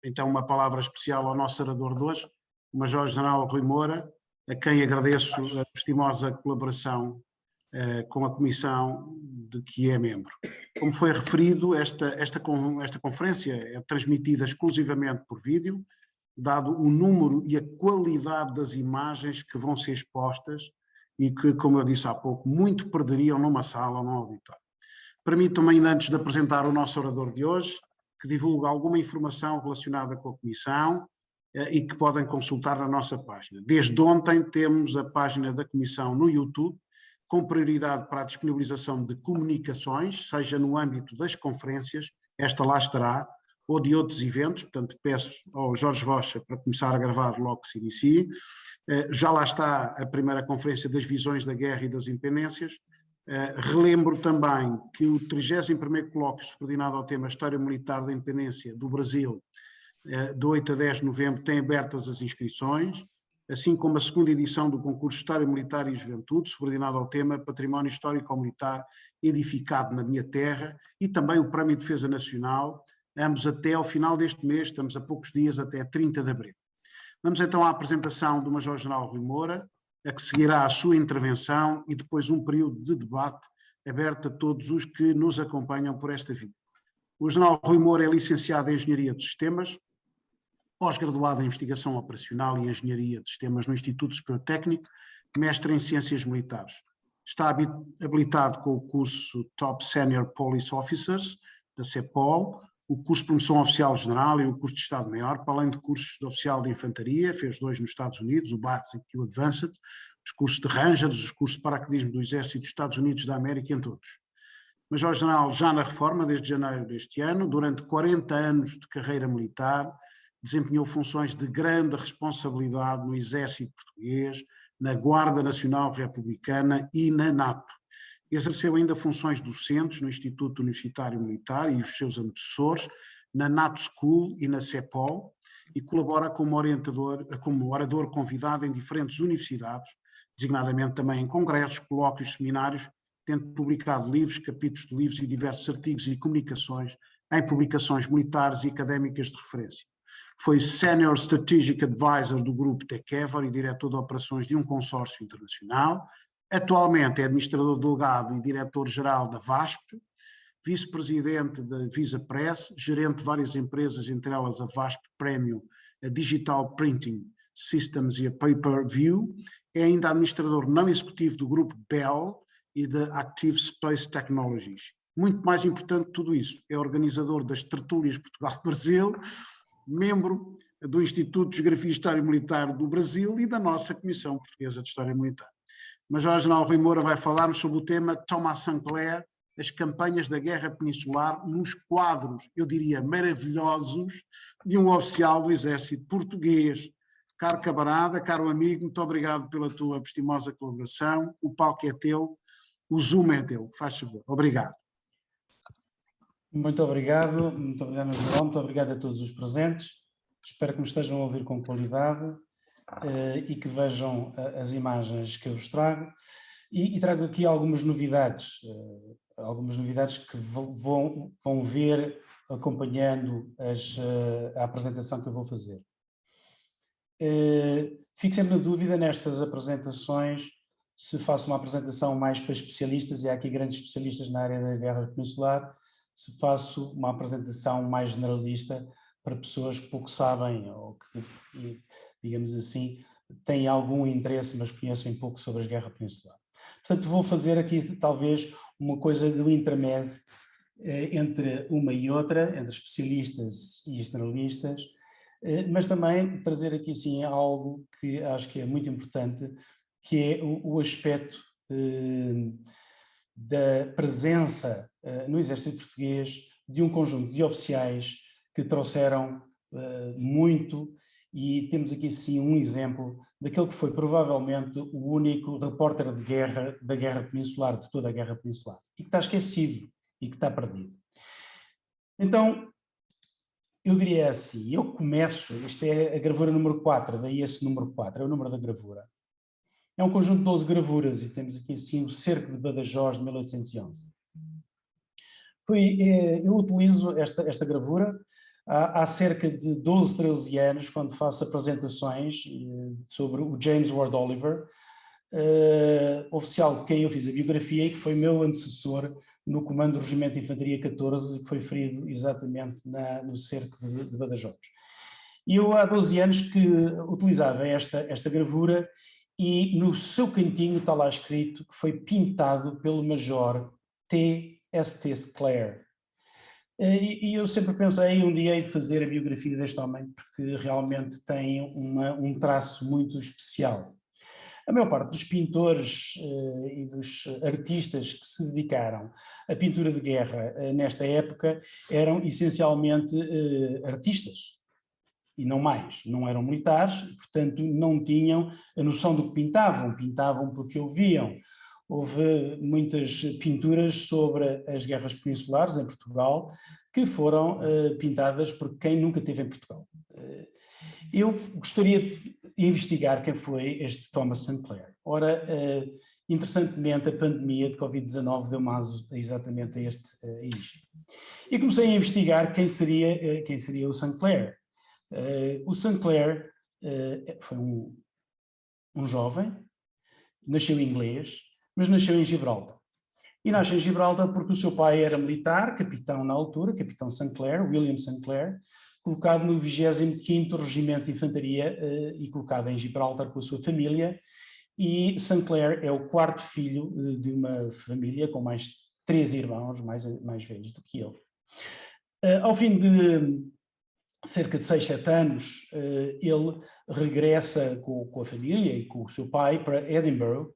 então uma palavra especial ao nosso orador de hoje, o Major-General Rui Moura, a quem agradeço a estimosa colaboração com a comissão de que é membro. Como foi referido, esta conferência é transmitida exclusivamente por vídeo, dado o número e a qualidade das imagens que vão ser expostas e que, como eu disse há pouco, muito perderiam numa sala ou num auditório. Permitam-me ainda, antes de apresentar o nosso orador de hoje, que divulgue alguma informação relacionada com a Comissão e que podem consultar na nossa página. Desde ontem temos a página da Comissão no YouTube, com prioridade para a disponibilização de comunicações, seja no âmbito das conferências, esta lá estará, ou de outros eventos, portanto peço ao Jorge Rocha para começar a gravar logo que se inicie. Já lá está a primeira conferência das visões da guerra e das independências. Relembro também que o 31º colóquio subordinado ao tema História Militar da Independência do Brasil, de 8 a 10 de novembro, tem abertas as inscrições, assim como a segunda edição do concurso História Militar e Juventude, subordinado ao tema Património Histórico-Militar edificado na minha terra, e também o Prémio de Defesa Nacional, ambos até ao final deste mês, estamos a poucos dias, até 30 de abril. Vamos então à apresentação do Major-General Rui Moura, a que seguirá a sua intervenção e depois um período de debate aberto a todos os que nos acompanham por esta via. O General Rui Moura é licenciado em Engenharia de Sistemas, pós-graduado em Investigação Operacional e Engenharia de Sistemas no Instituto Superior Técnico, mestre em Ciências Militares. Está habilitado com o curso Top Senior Police Officers, da CEPOL, o curso de Promoção Oficial General e o curso de Estado-Maior, para além de cursos de Oficial de Infantaria, fez 2 nos Estados Unidos, o Basic e o Advanced, os cursos de Rangers, os cursos de Paraquedismo do Exército dos Estados Unidos da América, entre outros. Major-General já na reforma, desde janeiro deste ano, durante 40 anos de carreira militar, desempenhou funções de grande responsabilidade no Exército Português, na Guarda Nacional Republicana e na NATO. Exerceu ainda funções docentes no Instituto Universitário Militar e os seus antecessores, na NATO School e na CEPOL, e colabora como orador convidado em diferentes universidades, designadamente também em congressos, colóquios, seminários, tendo publicado livros, capítulos de livros e diversos artigos e comunicações em publicações militares e académicas de referência. Foi Senior Strategic Advisor do grupo Tekever e diretor de operações de um consórcio internacional. Atualmente é administrador delegado e diretor-geral da VASP, vice-presidente da Visa Press, gerente de várias empresas, entre elas a VASP Premium, a Digital Printing Systems e a Pay-Per-View. É ainda administrador não executivo do grupo Bell e da Active Space Technologies. Muito mais importante que tudo isso, é organizador das Tertúlias Portugal-Brasil, membro do Instituto de Geografia e História Militar do Brasil e da nossa Comissão Portuguesa de História Militar. Major-General Rui Moura vai falar-nos sobre o tema Thomas Sinclair, as campanhas da Guerra Peninsular nos quadros, eu diria, maravilhosos de um oficial do Exército Português. Caro camarada, caro amigo, muito obrigado pela tua estimosa colaboração, o palco é teu, o Zoom é teu, faz favor. Obrigado. Muito obrigado, General, muito obrigado a todos os presentes. Espero que me estejam a ouvir com qualidade e que vejam as imagens que eu vos trago. E trago aqui algumas novidades que vão ver acompanhando a apresentação que eu vou fazer. Fico sempre na dúvida nestas apresentações se faço uma apresentação mais para especialistas, e há aqui grandes especialistas na área da guerra peninsular, se faço uma apresentação mais generalista para pessoas que pouco sabem ou que, digamos assim, têm algum interesse, mas conhecem pouco sobre a guerra peninsular. Portanto, vou fazer aqui talvez uma coisa do intermédio entre uma e outra, entre especialistas e generalistas, mas também trazer aqui assim algo que acho que é muito importante, que é o aspecto da presença no Exército Português de um conjunto de oficiais que trouxeram muito, e temos aqui sim um exemplo daquele que foi provavelmente o único repórter de guerra da Guerra Peninsular, de toda a Guerra Peninsular, e que está esquecido e que está perdido. Então, eu diria assim, eu começo, isto é a gravura número 4, daí esse número 4, é o número da gravura. É um conjunto de 12 gravuras e temos aqui assim o cerco de Badajoz de 1811. Eu utilizo esta gravura há cerca de 12, 13 anos, quando faço apresentações sobre o James Ward Oliver, oficial de quem eu fiz a biografia e que foi meu antecessor no comando do Regimento de Infantaria 14, que foi ferido exatamente no cerco de Badajoz. E eu há 12 anos que utilizava esta gravura e no seu cantinho está lá escrito que foi pintado pelo Major T.S.T. Sclair. E eu sempre pensei um dia de fazer a biografia deste homem, porque realmente tem um traço muito especial. A maior parte dos pintores e dos artistas que se dedicaram à pintura de guerra nesta época eram essencialmente artistas, e não mais, não eram militares, portanto não tinham a noção do que pintavam porque ouviam. Houve muitas pinturas sobre as guerras peninsulares em Portugal que foram pintadas por quem nunca esteve em Portugal. Eu gostaria de investigar quem foi este Thomas Sinclair. Ora, interessantemente, a pandemia de Covid-19 deu aso exatamente a isto. E comecei a investigar quem seria o Sinclair. O Sinclair foi um jovem, nasceu inglês, mas nasceu em Gibraltar. E nasce em Gibraltar porque o seu pai era militar, capitão na altura, capitão Sinclair, William Sinclair, colocado no 25º Regimento de Infantaria e colocado em Gibraltar com a sua família. E Sinclair é o quarto filho de uma família com mais 3 irmãos mais velhos do que ele. Ao fim de cerca de 6, 7 anos, ele regressa com a família e com o seu pai para Edinburgh,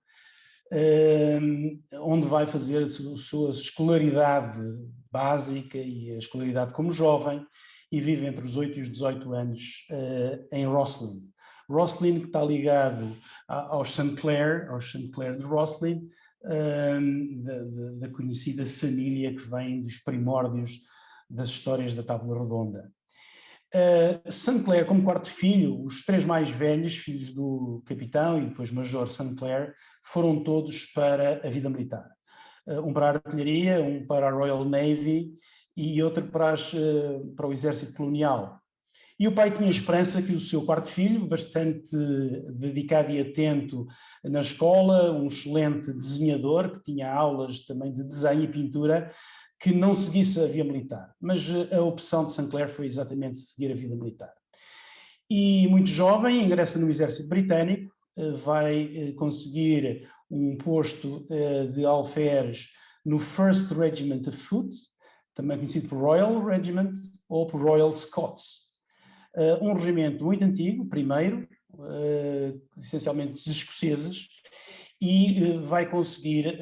onde vai fazer a sua escolaridade básica e a escolaridade como jovem, e vive entre os 8 e os 18 anos em Rosslyn. Rosslyn, que está ligado aos Sinclair de Rosslyn, da conhecida família que vem dos primórdios das histórias da Tábua Redonda. Sinclair, como quarto filho, os 3 mais velhos, filhos do capitão e depois major Sinclair, foram todos para a vida militar. Um para a artilharia, um para a Royal Navy e outro para o exército colonial. E o pai tinha esperança que o seu quarto filho, bastante dedicado e atento na escola, um excelente desenhador, que tinha aulas também de desenho e pintura, que não seguisse a via militar. Mas a opção de Sinclair foi exatamente seguir a vida militar. E muito jovem, ingressa no exército britânico, vai conseguir um posto de alferes no 1st Regiment of Foot, também conhecido por Royal Regiment ou por Royal Scots. Um regimento muito antigo, primeiro, essencialmente dos escoceses, e vai conseguir,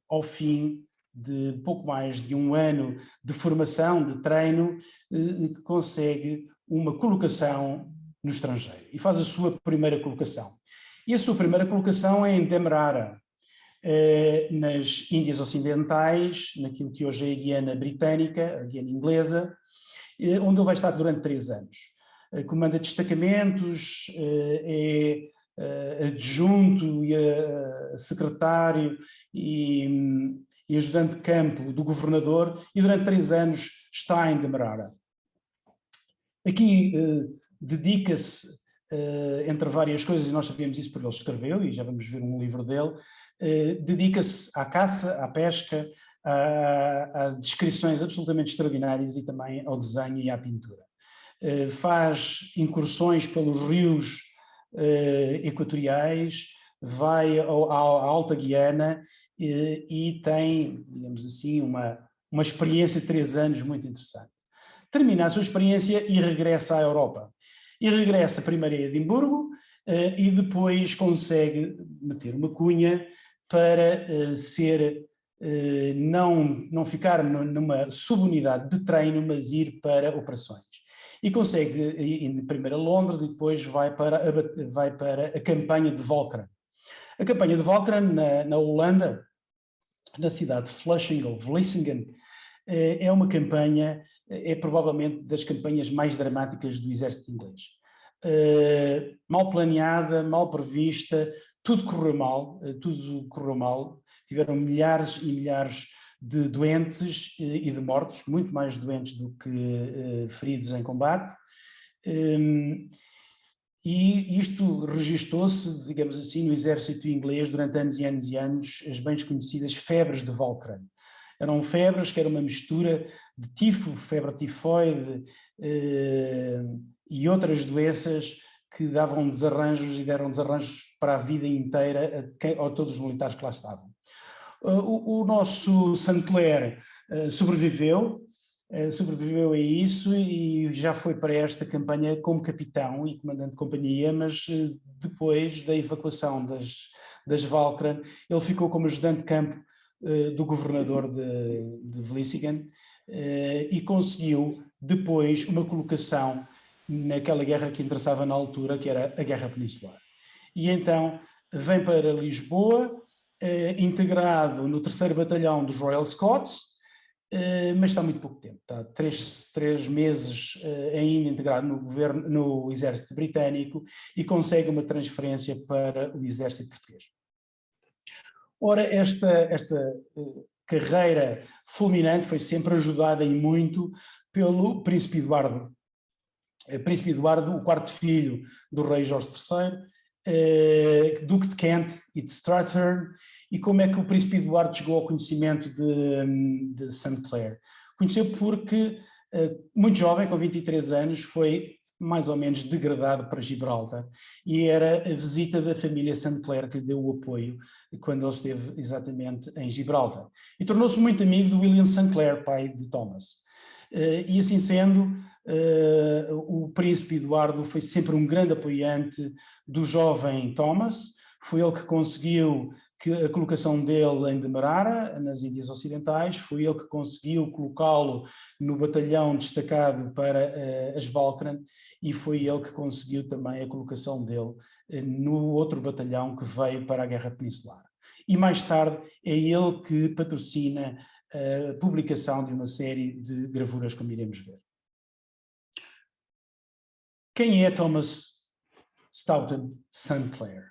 ao fim de pouco mais de 1 ano de formação, de treino, que consegue uma colocação no estrangeiro e faz a sua primeira colocação. E a sua primeira colocação é em Demerara, nas Índias Ocidentais, naquilo que hoje é a Guiana Britânica, a Guiana Inglesa, onde ele vai estar durante 3 anos. Comanda destacamentos, é adjunto e secretário e ajudante de campo do governador, e durante 3 anos está em Demerara. Aqui dedica-se, entre várias coisas, e nós sabemos isso porque ele escreveu, e já vamos ver um livro dele, dedica-se à caça, à pesca, a descrições absolutamente extraordinárias e também ao desenho e à pintura. Faz incursões pelos rios equatoriais, vai à Alta Guiana e tem, digamos assim, uma experiência de 3 anos muito interessante. Termina a sua experiência e regressa à Europa. E regressa primeiro a Edimburgo e depois consegue meter uma cunha para não ficar numa subunidade de treino, mas ir para operações. E consegue ir primeiro a Londres e depois vai para a campanha de Walcheren. A campanha de Walcheren, na Holanda, na cidade de Flushing ou Vlissingen, é uma campanha, é provavelmente das campanhas mais dramáticas do exército inglês. Mal planeada, mal prevista, tudo correu mal, tiveram milhares e milhares de doentes e de mortos, muito mais doentes do que feridos em combate. E isto registou-se, digamos assim, no exército inglês durante anos e anos e anos, as bem conhecidas febres de Walcheren. Eram febres que era uma mistura de tifo, febre tifoide e outras doenças que davam desarranjos e deram desarranjos para a vida inteira a todos os militares que lá estavam. O nosso St. Clair sobreviveu a isso e já foi para esta campanha como capitão e comandante de companhia, mas depois da evacuação das Walcheren, ele ficou como ajudante de campo do governador de Vlissingen e conseguiu depois uma colocação naquela guerra que interessava na altura, que era a Guerra Peninsular. E então vem para Lisboa, integrado no 3º Batalhão dos Royal Scots, mas está muito pouco tempo, está 3 meses ainda integrado no exército britânico e consegue uma transferência para o exército português. Ora, esta carreira fulminante foi sempre ajudada e muito pelo Príncipe Eduardo. Príncipe Eduardo, o 4º filho do rei Jorge III, Duque de Kent e de Strathern. E como é que o Príncipe Eduardo chegou ao conhecimento de St. Clair? Conheceu porque, muito jovem, com 23 anos, foi mais ou menos degradado para Gibraltar e era a visita da família St. Clair que lhe deu o apoio quando ele esteve exatamente em Gibraltar. E tornou-se muito amigo do William St. Clair, pai de Thomas. E assim sendo, o Príncipe Eduardo foi sempre um grande apoiante do jovem Thomas, foi ele que conseguiu a colocação dele em Demerara, nas Índias Ocidentais, foi ele que conseguiu colocá-lo no batalhão destacado para as Walcheren e foi ele que conseguiu também a colocação dele no outro batalhão que veio para a Guerra Peninsular. E mais tarde é ele que patrocina a publicação de uma série de gravuras, como iremos ver. Quem é Thomas Stoughton St. Clair?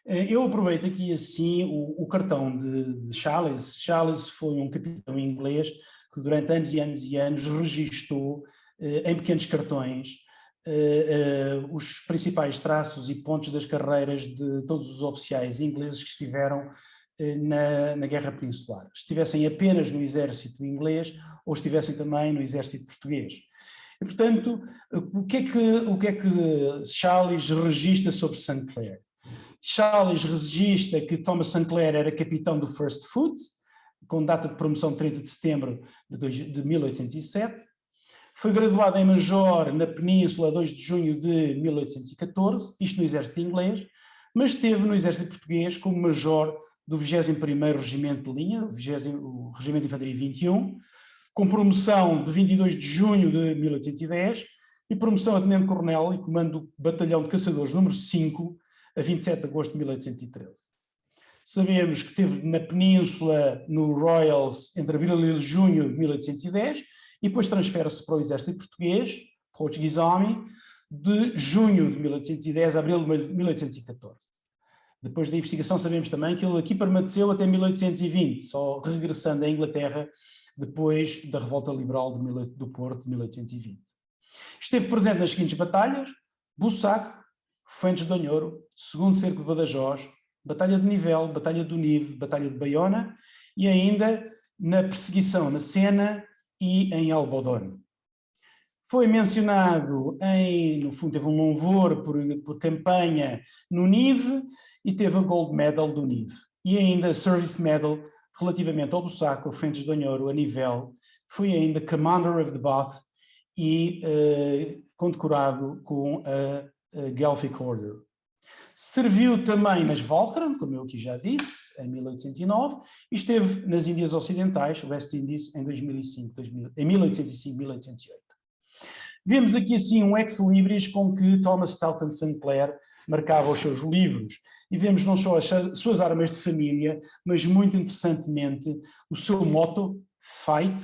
Eu aproveito aqui assim o cartão de Challis. Challis foi um capitão inglês que durante anos e anos e anos registou em pequenos cartões os principais traços e pontos das carreiras de todos os oficiais ingleses que estiveram na Guerra Peninsular. Estivessem apenas no exército inglês ou estivessem também no exército português. E, portanto, o que é que Challis registra sobre St. Clair? Challis registra que Thomas St. Clair era capitão do First Foot, com data de promoção 30 de setembro de 1807. Foi graduado em major na Península a 2 de junho de 1814, isto no exército inglês, mas esteve no exército português como major do 21º Regimento de Linha, o Regimento de Infantaria 21, com promoção de 22 de junho de 1810 e promoção a tenente-coronel e comando do Batalhão de Caçadores número 5, a 27 de agosto de 1813. Sabemos que esteve na Península, no Royals, entre abril e junho de 1810, e depois transfere-se para o exército português, Portuguese Army, de junho de 1810 a abril de 1814. Depois da investigação sabemos também que ele aqui permaneceu até 1820, só regressando à Inglaterra depois da revolta liberal do Porto de 1820. Esteve presente nas seguintes batalhas: Bussaco, Fuentes de Onhoro, Segundo Cerco de Badajoz, Batalha de Nivel, Batalha do Nive, Batalha de Baiona e ainda na perseguição na Sena e em Albaudón. Foi mencionado no fundo, teve um louvor por campanha no Nive e teve a Gold Medal do Nive. E ainda a Service Medal relativamente ao Bussaco, Fuentes de Onhoro, a Nivel, foi ainda Commander of the Bath e condecorado com a Guelphic Order. Serviu também nas Walcheren, como eu aqui já disse, em 1809, e esteve nas Índias Ocidentais, West Indies, em 1805, 1808. Vemos aqui assim um ex-libris com que Thomas Stoughton St. Clair marcava os seus livros, e vemos não só as suas armas de família, mas muito interessantemente o seu motto, Fight,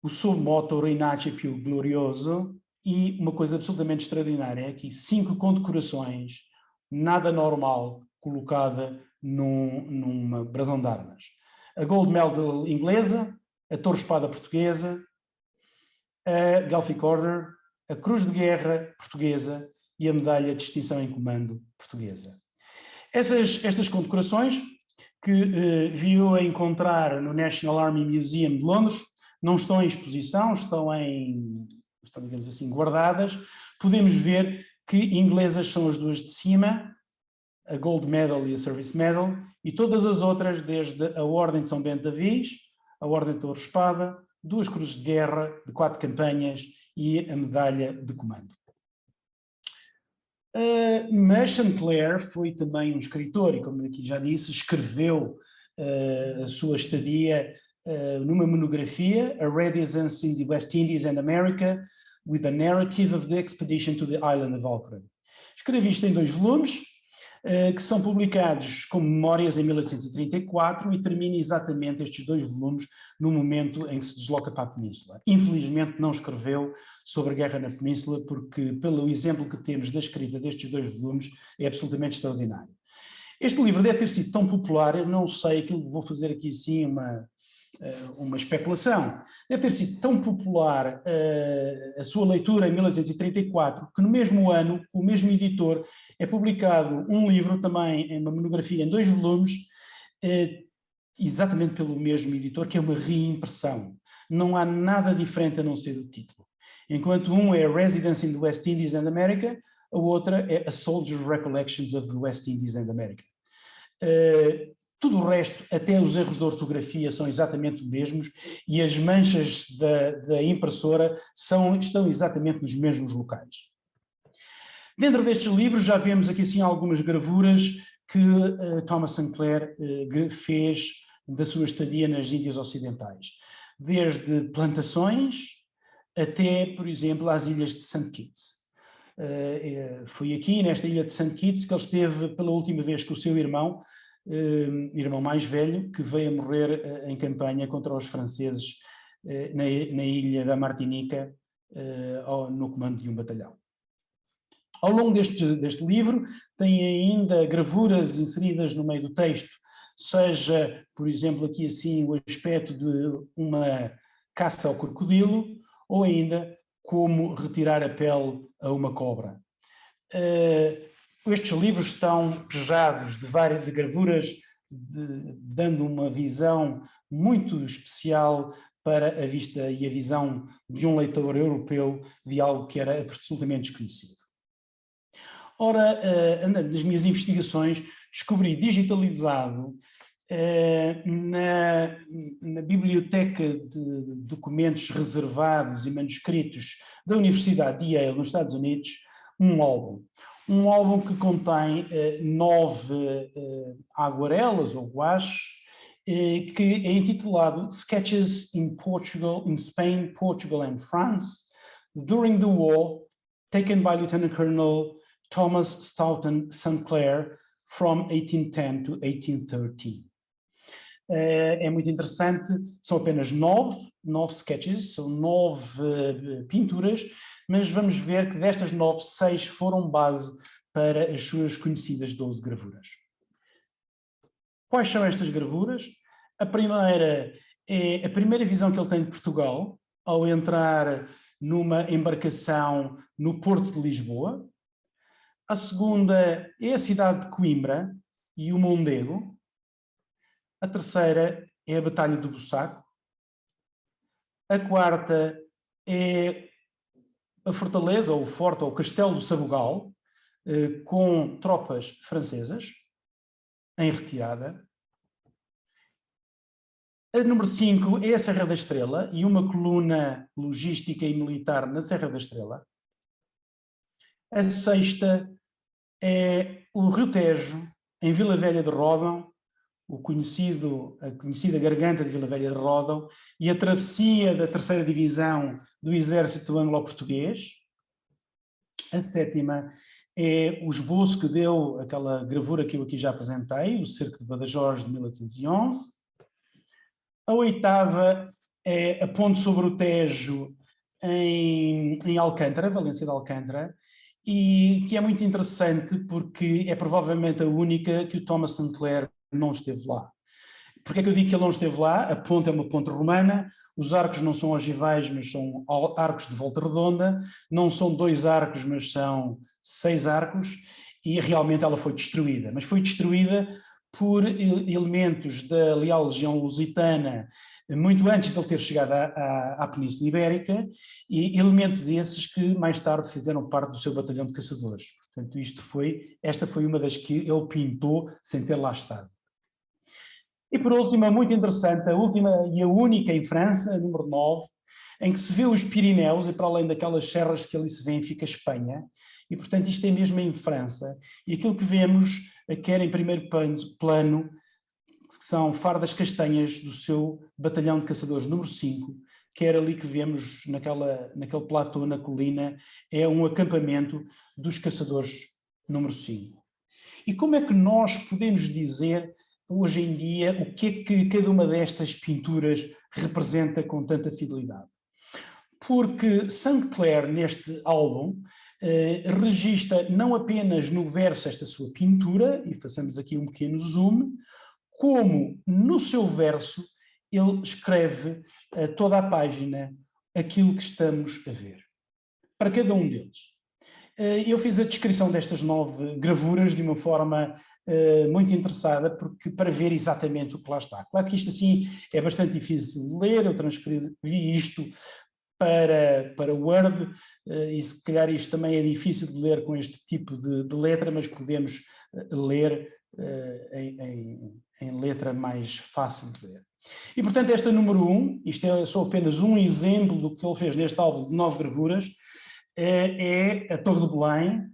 o seu motto, Reinace più glorioso, e uma coisa absolutamente extraordinária, é aqui 5 condecorações, nada normal, colocada numa brasão de armas. a Gold Medal inglesa, a Torre-Espada portuguesa, a Gallifrey Order, a Cruz de Guerra portuguesa e a Medalha de Distinção em Comando portuguesa. Estas condecorações, que viu a encontrar no National Army Museum de Londres, não estão em exposição, estão, digamos assim, guardadas. Podemos ver que inglesas são as duas de cima, a Gold Medal e a Service Medal, e todas as outras, desde a Ordem de São Bento da Viz, a Ordem de Torre-Espada, 2 cruzes de guerra de 4 campanhas e a medalha de comando. Mas St. Clair foi também um escritor e, como aqui já disse, escreveu a sua estadia numa monografia, A Residence in the West Indies and America, with a narrative of the expedition to the island of Walcheren. Escreve isto em 2 volumes, que são publicados como memórias em 1834 e termina exatamente estes 2 volumes no momento em que se desloca para a Península. Infelizmente não escreveu sobre a guerra na Península porque, pelo exemplo que temos da escrita destes 2 volumes, é absolutamente extraordinário. Este livro deve ter sido tão popular, eu não sei, vou fazer aqui assim uma especulação, deve ter sido tão popular a sua leitura em 1834, que no mesmo ano, o mesmo editor, é publicado um livro também, em uma monografia em 2 volumes, exatamente pelo mesmo editor, que é uma reimpressão. Não há nada diferente a não ser o título. Enquanto um é Residence in the West Indies and America, a outra é A Soldier's Recollections of the West Indies and America. Tudo o resto, até os erros de ortografia, são exatamente os mesmos e as manchas da impressora estão exatamente nos mesmos locais. Dentro destes livros já vemos aqui assim algumas gravuras que Thomas St. Clair fez da sua estadia nas Índias Ocidentais. Desde plantações até, por exemplo, às ilhas de St. Kitts. Foi aqui, nesta ilha de St. Kitts, que ele esteve pela última vez com o seu irmão mais velho, que veio a morrer em campanha contra os franceses na ilha da Martinica, no comando de um batalhão. Ao longo deste livro tem ainda gravuras inseridas no meio do texto, seja, por exemplo, aqui assim o aspecto de uma caça ao crocodilo, ou ainda como retirar a pele a uma cobra. Estes livros estão pejados de gravuras, dando uma visão muito especial para a vista e a visão de um leitor europeu de algo que era absolutamente desconhecido. Ora, andando nas minhas investigações, descobri digitalizado na biblioteca de documentos reservados e manuscritos da Universidade de Yale, nos Estados Unidos, um álbum que contém 9 aguarelas ou gouaches, que é intitulado Sketches in Portugal, in Spain, Portugal and France, during the war, taken by Lieutenant Colonel Thomas Stoughton St. Clair from 1810 to 1813. É muito interessante, são apenas 9 sketches, são 9 pinturas, mas vamos ver que destas 9, 6 foram base para as suas conhecidas 12 gravuras. Quais são estas gravuras? A primeira é a primeira visão que ele tem de Portugal, ao entrar numa embarcação no Porto de Lisboa. A segunda é a cidade de Coimbra e o Mondego. A terceira é a Batalha do Bussaco. A quarta é a fortaleza, ou o forte, ou o castelo do Sabugal, com tropas francesas em retirada. A número 5 é a Serra da Estrela e uma coluna logística e militar na Serra da Estrela. A sexta é o Rio Tejo, em Vila Velha de Ródão, a conhecida Garganta de Vila Velha de Ródão, e a travessia da 3ª Divisão do Exército Anglo-Português. A sétima é o esboço que deu aquela gravura que eu aqui já apresentei, o Cerco de Badajoz de 1811. A oitava é a ponte sobre o Tejo em Alcântara, Valência de Alcântara, e que é muito interessante porque é provavelmente a única que o Thomas St. Clair não esteve lá. Porque é que eu digo que ele não esteve lá? A ponte é uma ponte romana, os arcos não são ogivais, mas são arcos de volta redonda, não são 2 arcos, mas são 6 arcos, e realmente ela foi destruída. Mas foi destruída por elementos da Leal Legião Lusitana, muito antes de ele ter chegado à Península Ibérica, e elementos esses que mais tarde fizeram parte do seu batalhão de caçadores. Portanto, esta foi uma das que ele pintou sem ter lá estado. E por último, muito interessante, a última e a única em França, a número 9, em que se vê os Pirineus, e para além daquelas serras que ali se vêem, fica Espanha, e portanto isto é mesmo em França, e aquilo que vemos, quer em primeiro plano, que são fardas castanhas do seu batalhão de caçadores número 5, quer ali que vemos naquele platô, na colina, é um acampamento dos caçadores número 5. E como é que nós podemos dizer hoje em dia o que é que cada uma destas pinturas representa com tanta fidelidade? Porque Saint-Clair, neste álbum, registra não apenas no verso esta sua pintura, e façamos aqui um pequeno zoom, como no seu verso ele escreve toda a página aquilo que estamos a ver, para cada um deles. Eu fiz a descrição destas 9 gravuras de uma forma muito interessada, porque para ver exatamente o que lá está. Claro que isto assim é bastante difícil de ler, eu transcrevi isto para Word, e se calhar isto também é difícil de ler com este tipo de letra, mas podemos ler em letra mais fácil de ler. E portanto esta número 1, isto é só apenas um exemplo do que ele fez neste álbum de 9 gravuras, é a Torre de Belém,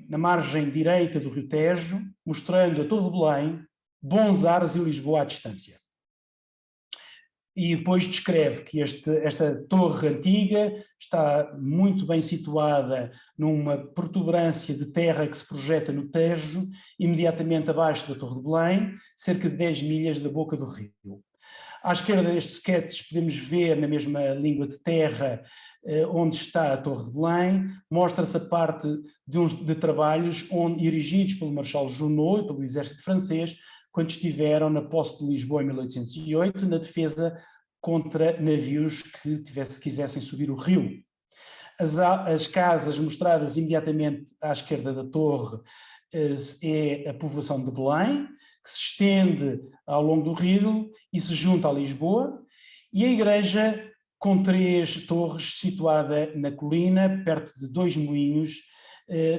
na margem direita do Rio Tejo, mostrando a Torre de Belém, Bons Ares e Lisboa à distância. E depois descreve que esta torre antiga está muito bem situada numa protuberância de terra que se projeta no Tejo, imediatamente abaixo da Torre de Belém, cerca de 10 milhas da boca do rio. À esquerda destes sketches podemos ver, na mesma língua de terra, onde está a Torre de Belém, mostra-se a parte de trabalhos erigidos pelo Marechal Junot e pelo exército francês, quando estiveram na posse de Lisboa em 1808, na defesa contra navios que quisessem subir o rio. As casas mostradas imediatamente à esquerda da torre é a povoação de Belém, que se estende ao longo do rio e se junta a Lisboa, e a igreja com 3 torres situada na colina, perto de 2 moinhos,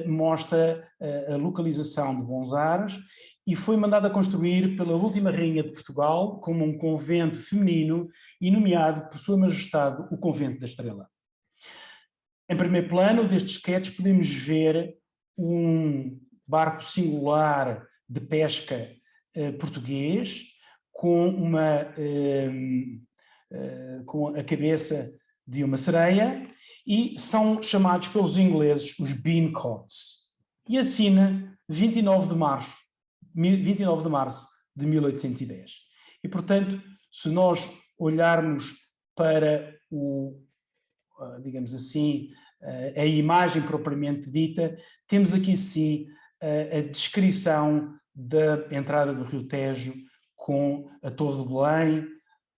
mostra a localização de Bons Ares, e foi mandada construir pela última rainha de Portugal como um convento feminino e nomeado por Sua Majestade o Convento da Estrela. Em primeiro plano destes sketches podemos ver um barco singular de pesca português com a cabeça de uma sereia, e são chamados pelos ingleses os Beancots. E assina 29 de março de 1810. E, portanto, se nós olharmos para digamos assim, a imagem propriamente dita, temos aqui sim a descrição da entrada do Rio Tejo com a Torre de Belém,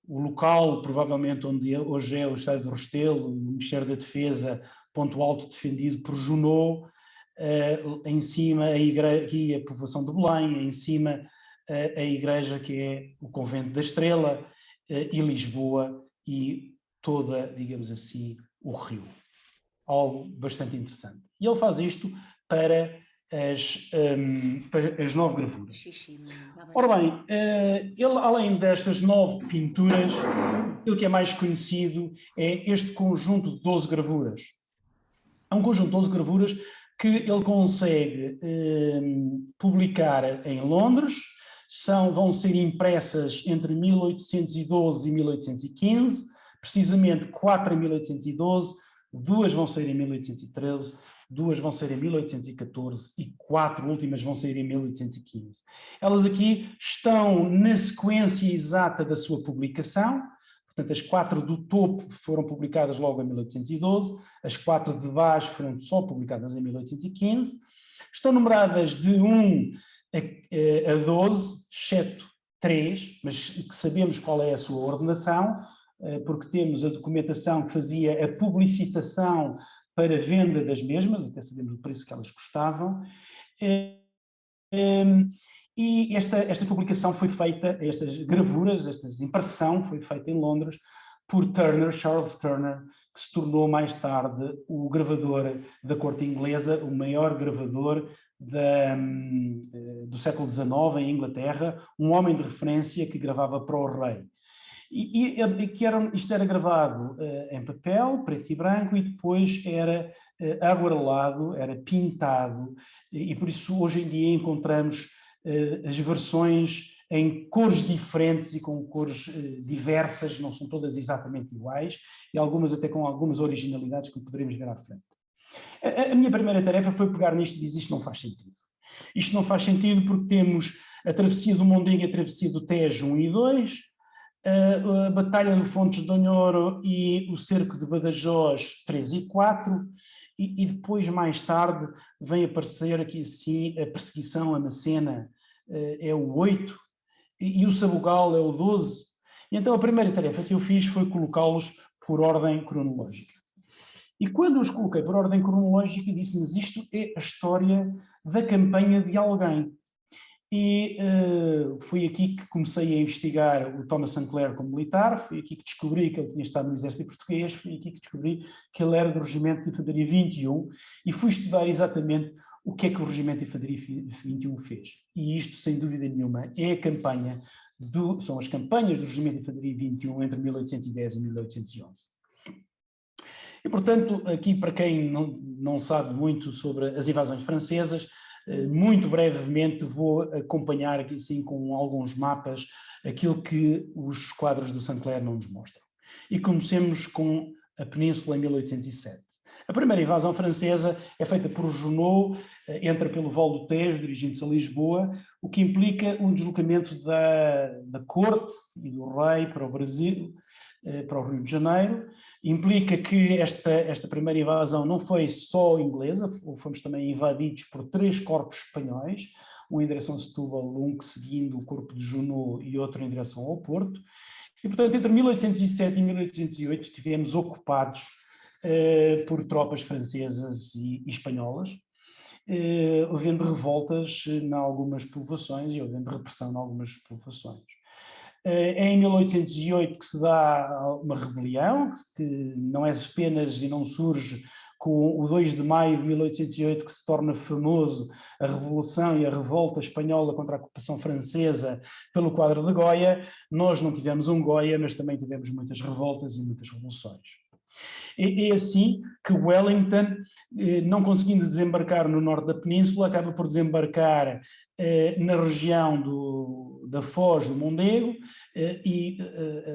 o local provavelmente onde hoje é o Estádio do Restelo, o Ministério da Defesa, ponto alto defendido por Junot, em cima a igreja, aqui a povoação de Belém, em cima a igreja que é o Convento da Estrela, e Lisboa e toda, digamos assim, o rio. Algo bastante interessante. E ele faz isto para as 9 gravuras. Ora bem, ele, além destas 9 pinturas, aquilo que é mais conhecido é este conjunto de 12 gravuras. É um conjunto de 12 gravuras que ele consegue publicar em Londres, vão ser impressas entre 1812 e 1815, precisamente 4 em 1812, 2 vão sair em 1813, 2 vão sair em 1814 e 4 últimas vão sair em 1815. Elas aqui estão na sequência exata da sua publicação, portanto as 4 do topo foram publicadas logo em 1812, as 4 de baixo foram só publicadas em 1815, estão numeradas de 1 a 12, exceto 3, mas que sabemos qual é a sua ordenação, porque temos a documentação que fazia a publicitação para a venda das mesmas, até sabemos o preço que elas custavam. E esta publicação foi feita, estas gravuras, esta impressão foi feita em Londres por Turner, Charles Turner, que se tornou mais tarde o gravador da corte inglesa, o maior gravador do século XIX em Inglaterra, um homem de referência que gravava para o rei. Isto era gravado em papel, preto e branco, e depois era aguarelado, era pintado, e por isso hoje em dia encontramos as versões em cores diferentes e com cores diversas, não são todas exatamente iguais, e algumas até com algumas originalidades que poderemos ver à frente. A minha primeira tarefa foi pegar nisto e dizer: isto não faz sentido. Isto não faz sentido porque temos a travessia do Mondego e a travessia do Tejo 1 e 2, a Batalha do Fontes de Onhoro e o cerco de Badajoz 3 e 4, e depois, mais tarde, vem aparecer aqui assim a perseguição a Macena, é o 8, e o Sabugal é o 12. E então a primeira tarefa que eu fiz foi colocá-los por ordem cronológica. E quando os coloquei por ordem cronológica, disse-nos: isto é a história da campanha de alguém. E foi aqui que comecei a investigar o Thomas Sancler como militar, foi aqui que descobri que ele tinha estado no exército português, foi aqui que descobri que ele era do Regimento de Infantaria 21, e fui estudar exatamente o que é que o Regimento de Infantaria 21 fez. E isto, sem dúvida nenhuma, é a campanha são as campanhas do Regimento de Infantaria 21 entre 1810 e 1811. E, portanto, aqui para quem não sabe muito sobre as invasões francesas, muito brevemente vou acompanhar aqui assim com alguns mapas aquilo que os quadros do Sancler não nos mostram. E comecemos com a Península em 1807. A primeira invasão francesa é feita por Junot, entra pelo Val do Tejo, dirigindo-se a Lisboa, o que implica o deslocamento da corte e do rei para o Brasil, para o Rio de Janeiro. Implica que esta primeira invasão não foi só inglesa, fomos também invadidos por 3 corpos espanhóis, um em direção a Setúbal, um seguindo o corpo de Junot e outro em direção ao Porto. E, portanto, entre 1807 e 1808 tivemos ocupados por tropas francesas e espanholas, havendo revoltas em algumas povoações e havendo repressão em algumas povoações. É em 1808 que se dá uma rebelião, que não é apenas e não surge com o 2 de maio de 1808 que se torna famoso a Revolução e a Revolta Espanhola contra a ocupação francesa pelo quadro de Goya. Nós não tivemos um Goya, mas também tivemos muitas revoltas e muitas revoluções. É assim que Wellington, não conseguindo desembarcar no norte da península, acaba por desembarcar na região da Foz do Mondego e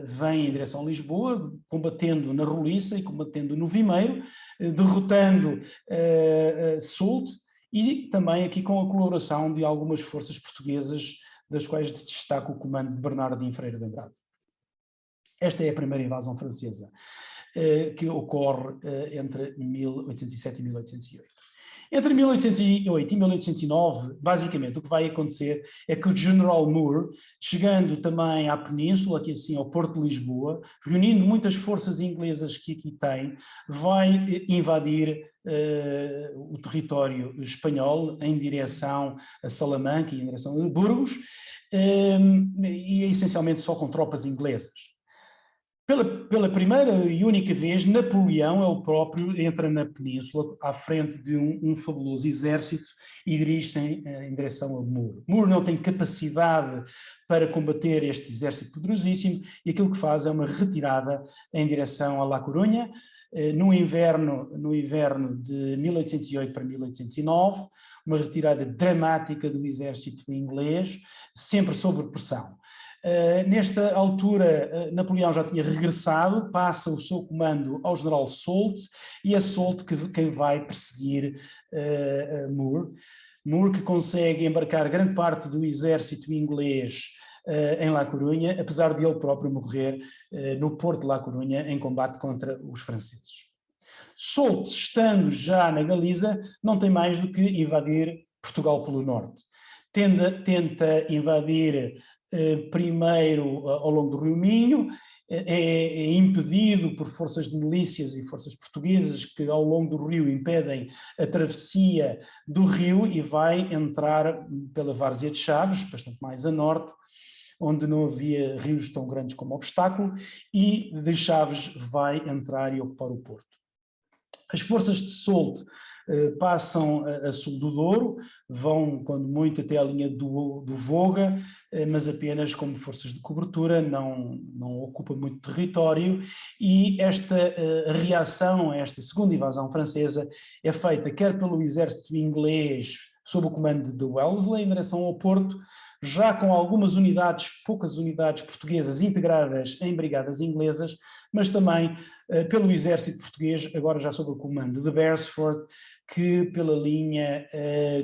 vem em direção a Lisboa, combatendo na Roliça e combatendo no Vimeiro, derrotando Soult, e também aqui com a colaboração de algumas forças portuguesas, das quais destaco o comando de Bernardino Freire de Andrade. Esta é a primeira invasão francesa, que ocorre entre 1807 e 1808. Entre 1808 e 1809, basicamente, o que vai acontecer é que o General Moore, chegando também à Península, aqui assim ao Porto de Lisboa, reunindo muitas forças inglesas que aqui tem, vai invadir o território espanhol em direção a Salamanca e em direção a Burgos, e essencialmente só com tropas inglesas. Pela primeira e única vez, Napoleão ele próprio entra na península à frente de um fabuloso exército e dirige-se em direção a Moore. Moore não tem capacidade para combater este exército poderosíssimo e aquilo que faz é uma retirada em direção a La Coruña, no inverno de 1808 para 1809, uma retirada dramática do exército inglês, sempre sob pressão. Nesta altura, Napoleão já tinha regressado, passa o seu comando ao general Soult, e é Soult quem vai perseguir Moore. Moore que consegue embarcar grande parte do exército inglês em La Coruña, apesar de ele próprio morrer no porto de La Coruña em combate contra os franceses. Soult, estando já na Galiza, não tem mais do que invadir Portugal pelo norte. Tenta invadir primeiro ao longo do Rio Minho, é impedido por forças de milícias e forças portuguesas que ao longo do rio impedem a travessia do rio e vai entrar pela várzea de Chaves, bastante mais a norte, onde não havia rios tão grandes como obstáculo, e de Chaves vai entrar e ocupar o porto. As forças de Soult passam a sul do Douro, vão, quando muito, até a linha do Voga, mas apenas como forças de cobertura, não ocupa muito território, e esta reação a esta segunda invasão francesa é feita quer pelo exército inglês, sob o comando de Wellesley, em direção ao Porto, já com algumas unidades, poucas unidades portuguesas integradas em brigadas inglesas, mas também pelo exército português, agora já sob o comando de Beresford, que pela linha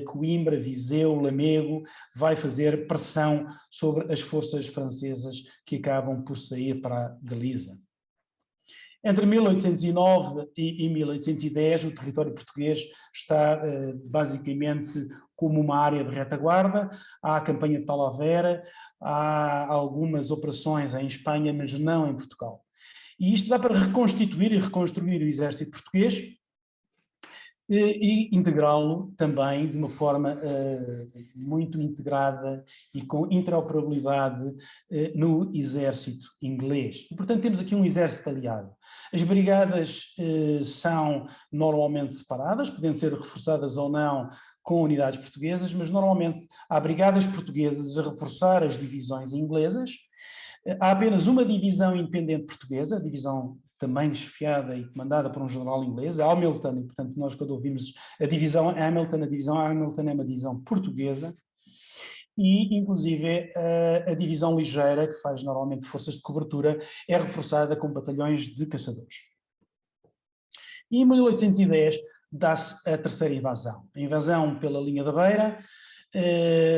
Coimbra, Viseu, Lamego, vai fazer pressão sobre as forças francesas que acabam por sair para a Galiza. Entre 1809 e 1810, o território português está basicamente como uma área de retaguarda. Há a campanha de Talavera, há algumas operações em Espanha, mas não em Portugal. E isto dá para reconstituir e reconstruir o exército português e integrá-lo também de uma forma muito integrada e com interoperabilidade no exército inglês. E, portanto, temos aqui um exército aliado. As brigadas são normalmente separadas, podendo ser reforçadas ou não com unidades portuguesas, mas normalmente há brigadas portuguesas a reforçar as divisões inglesas. Há apenas uma divisão independente portuguesa, a divisão também chefiada e comandada por um general inglês, a Hamilton, e portanto nós quando ouvimos a divisão Hamilton é uma divisão portuguesa, e inclusive a divisão ligeira, que faz normalmente forças de cobertura, é reforçada com batalhões de caçadores. E em 1810 dá-se a terceira invasão, a invasão pela linha da Beira,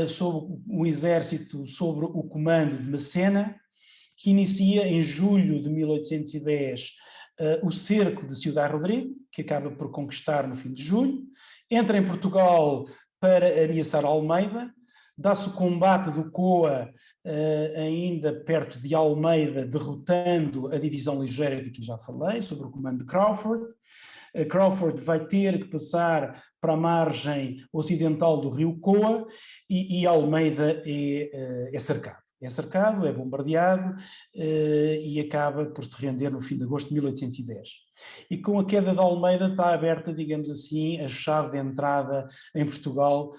sob o exército, sobre o comando de Macena, que inicia em julho de 1810 o cerco de Ciudad Rodrigo, que acaba por conquistar no fim de julho, entra em Portugal para ameaçar Almeida, dá-se o combate do Coa ainda perto de Almeida, derrotando a divisão ligeira que aqui já falei, sob o comando de Crawford. Crawford vai ter que passar para a margem ocidental do rio Coa e Almeida é cercado. É cercado, é bombardeado e acaba por se render no fim de agosto de 1810. E com a queda de Almeida está aberta, digamos assim, a chave de entrada em Portugal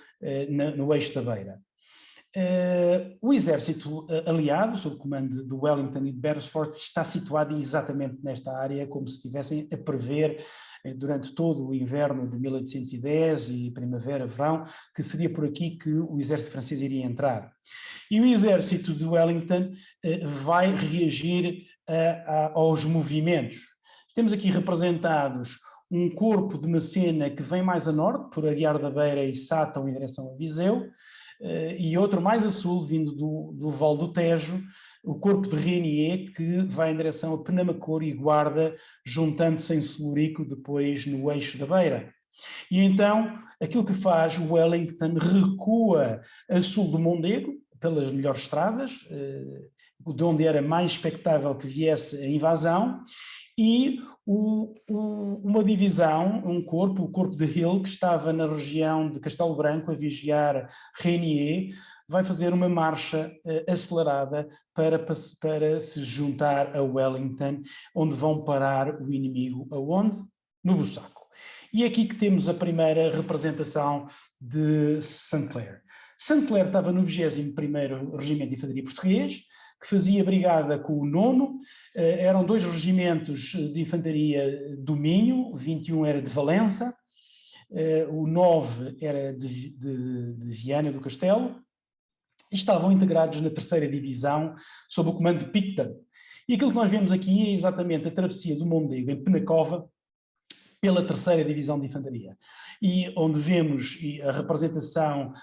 no eixo da Beira. O exército aliado, sob o comando de Wellington e de Beresford, está situado exatamente nesta área, como se estivessem a prever durante todo o inverno de 1810 e primavera, verão, que seria por aqui que o exército francês iria entrar. E o exército de Wellington vai reagir aos movimentos. Temos aqui representados um corpo de Macena que vem mais a norte, por Aguiar da Beira e Sátão em direção a Viseu, e outro mais a sul, vindo do Vale do Tejo, o corpo de Renier, que vai em direção a Penamacor e Guarda, juntando-se em Celurico, depois no eixo da Beira. E então, aquilo que faz, o Wellington recua a sul do Mondego, pelas melhores estradas, de onde era mais expectável que viesse a invasão, e uma divisão, um corpo, o corpo de Hill, que estava na região de Castelo Branco a vigiar Renier, vai fazer uma marcha acelerada para se juntar a Wellington, onde vão parar o inimigo aonde? No Bussaco. E é aqui que temos a primeira representação de St. Clair. St. Clair estava no 21º Regimento de Infantaria Português, que fazia brigada com o 9º, eram dois regimentos de infantaria do Minho, o 21 era de Valença, o 9 era de Viana do Castelo, e estavam integrados na 3ª Divisão, sob o comando de Picton. E aquilo que nós vemos aqui é exatamente a travessia do Mondego em Penacova, pela 3ª Divisão de Infantaria, e onde vemos a representação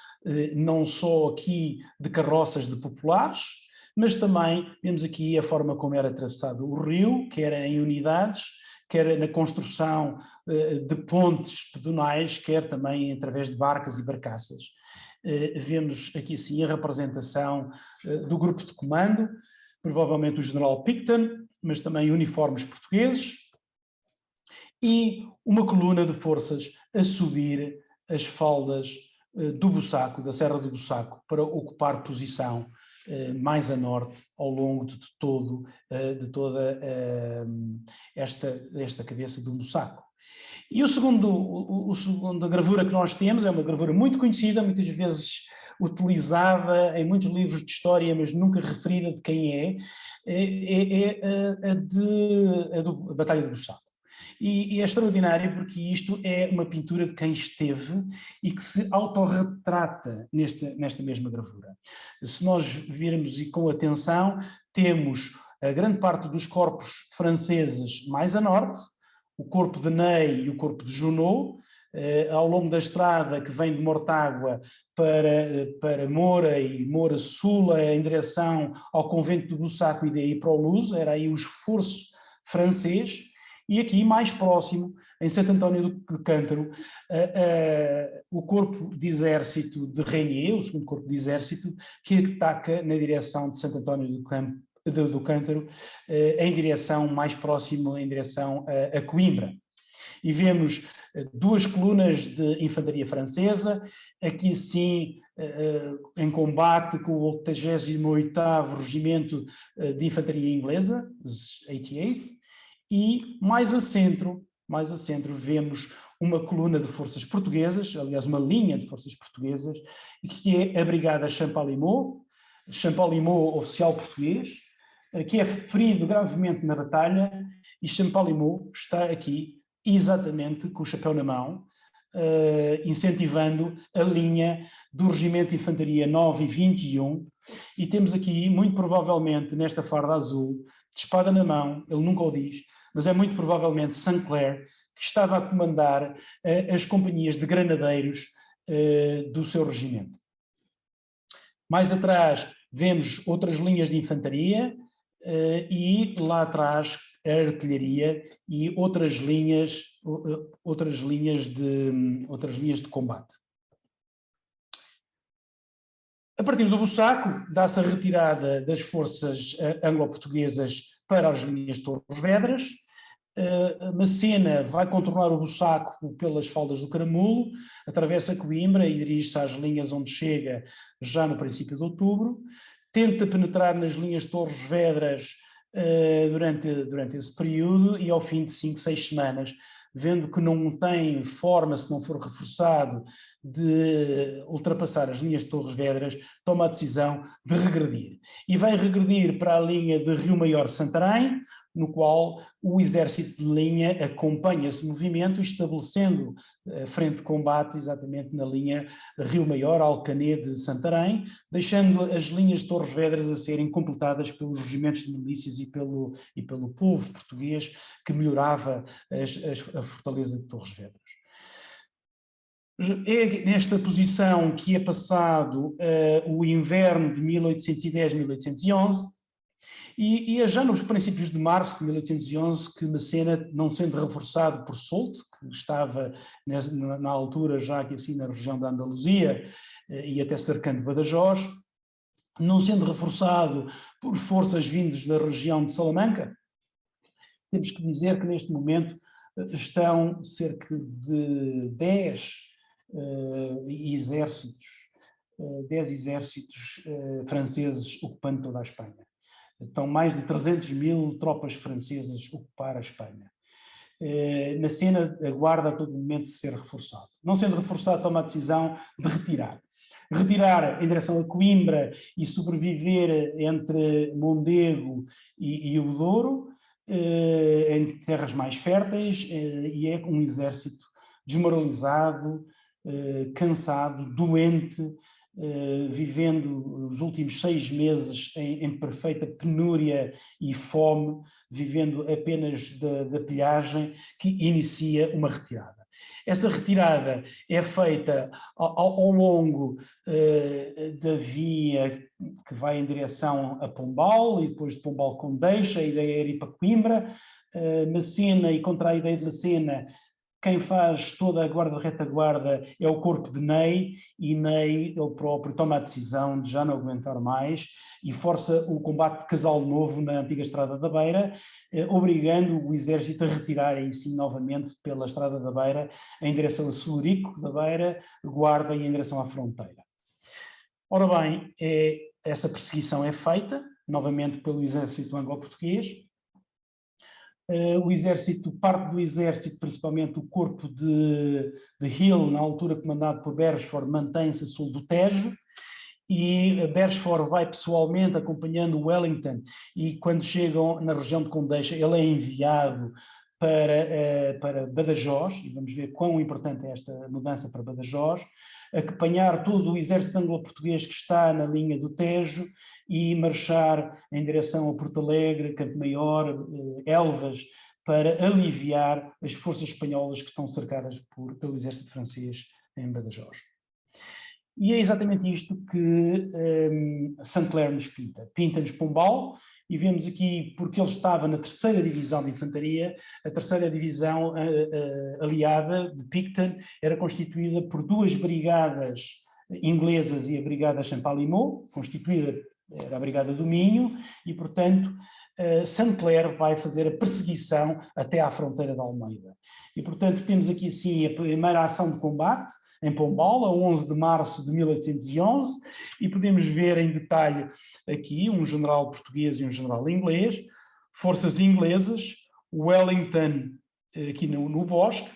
não só aqui de carroças de populares, mas também vemos aqui a forma como era atravessado o rio, que era em unidades, quer na construção de pontes pedonais, quer também através de barcas e barcaças. Vemos aqui assim a representação do grupo de comando, provavelmente o general Picton, mas também uniformes portugueses, e uma coluna de forças a subir as faldas do Bussaco, da Serra do Bussaco, para ocupar posição mais a norte ao longo de toda esta cabeça do Bussaco. E a segunda gravura que nós temos é uma gravura muito conhecida, muitas vezes utilizada em muitos livros de história, mas nunca referida de quem a da Batalha de Bussaco. E é extraordinário porque isto é uma pintura de quem esteve e que se autorretrata nesta mesma gravura. Se nós virmos e com atenção, temos a grande parte dos corpos franceses mais a norte, o corpo de Ney e o corpo de Junot, ao longo da estrada que vem de Mortágua para Moura e Moura-Sula, em direção ao convento de Bussaco e daí para o Luz, era aí o esforço francês. E aqui, mais próximo, em Santo António de Cântaro, o corpo de exército de Régnier, o segundo corpo de exército, que ataca na direção de Santo António do Cântaro, em direção mais próximo, em direção a Coimbra. E vemos duas colunas de infantaria francesa, aqui sim em combate com o 88º Regimento de Infantaria Inglesa, 88th, e mais a centro vemos uma coluna de forças portuguesas, aliás uma linha de forças portuguesas, que é a Brigada Champalimaud, oficial português, que é ferido gravemente na batalha, e Champalimaud está aqui exatamente com o chapéu na mão, incentivando a linha do Regimento de Infantaria 9 e 21, e temos aqui, muito provavelmente, nesta farda azul, de espada na mão, ele nunca o diz, mas é muito provavelmente Saint-Clair, que estava a comandar as companhias de granadeiros do seu regimento. Mais atrás vemos outras linhas de infantaria e lá atrás a artilharia e outras linhas de combate. A partir do Bussaco, dá-se a retirada das forças anglo-portuguesas para as linhas de Torres Vedras. Macena vai contornar o Bussaco pelas faldas do Caramulo, atravessa Coimbra e dirige-se às linhas onde chega já no princípio de outubro. Tenta penetrar nas linhas de Torres Vedras durante esse período e ao fim de 5, 6 semanas, vendo que não tem forma, se não for reforçado, de ultrapassar as linhas de Torres Vedras, toma a decisão de regredir. E vai regredir para a linha de Rio Maior-Santarém, no qual o exército de linha acompanha esse movimento, estabelecendo frente de combate exatamente na linha Rio Maior, Alcané de Santarém, deixando as linhas de Torres Vedras a serem completadas pelos regimentos de milícias e pelo povo português que melhorava a fortaleza de Torres Vedras. É nesta posição que é passado o inverno de 1810-1811, e é já nos princípios de março de 1811 que Macena, não sendo reforçado por Soult, que estava na altura já aqui assim na região da Andaluzia e até cercando Badajoz, não sendo reforçado por forças vindas da região de Salamanca, temos que dizer que neste momento estão cerca de 10 exércitos franceses ocupando toda a Espanha. Estão mais de 300.000 tropas francesas a ocupar a Espanha. Macena aguarda a todo momento de ser reforçado. Não sendo reforçado, toma a decisão de retirar. Retirar em direção a Coimbra e sobreviver entre Mondego e o Douro, em terras mais férteis, e é um exército desmoralizado, cansado, doente, vivendo os últimos 6 meses em perfeita penúria e fome, vivendo apenas da pilhagem, que inicia uma retirada. Essa retirada é feita ao longo da via que vai em direção a Pombal, e depois de Pombal Condeixa, e daí ir para Coimbra, Macena, e contra a ideia de Macena, quem faz toda a guarda-retaguarda é o corpo de Ney, e Ney, ele próprio, toma a decisão de já não aguentar mais e força o combate de Casal Novo na antiga Estrada da Beira, obrigando o exército a retirar aí sim novamente pela Estrada da Beira em direção a Celurico da Beira, Guarda e em direção à fronteira. Ora bem, essa perseguição é feita novamente pelo exército anglo-português. O exército, parte do exército, principalmente o corpo de Hill, na altura comandado por Beresford, mantém-se a sul do Tejo, e Beresford vai pessoalmente acompanhando Wellington, e quando chegam na região de Condeixa, ele é enviado para Badajoz, e vamos ver quão importante é esta mudança para Badajoz, acompanhar todo o exército anglo-português que está na linha do Tejo e marchar em direção a Porto Alegre, Campo Maior, Elvas, para aliviar as forças espanholas que estão cercadas pelo exército francês em Badajoz. E é exatamente isto que Saint-Clair nos pinta. Pinta-nos Pombal, e vemos aqui, porque ele estava na 3ª Divisão de Infantaria, a 3ª Divisão aliada de Picton era constituída por 2 brigadas inglesas e a Brigada Champalimau, constituída era a Brigada do Minho, e portanto Saint-Clair vai fazer a perseguição até à fronteira de Almeida. E portanto temos aqui assim a primeira ação de combate, em Pombal, a 11 de março de 1811, e podemos ver em detalhe aqui um general português e um general inglês, forças inglesas, Wellington aqui no bosque.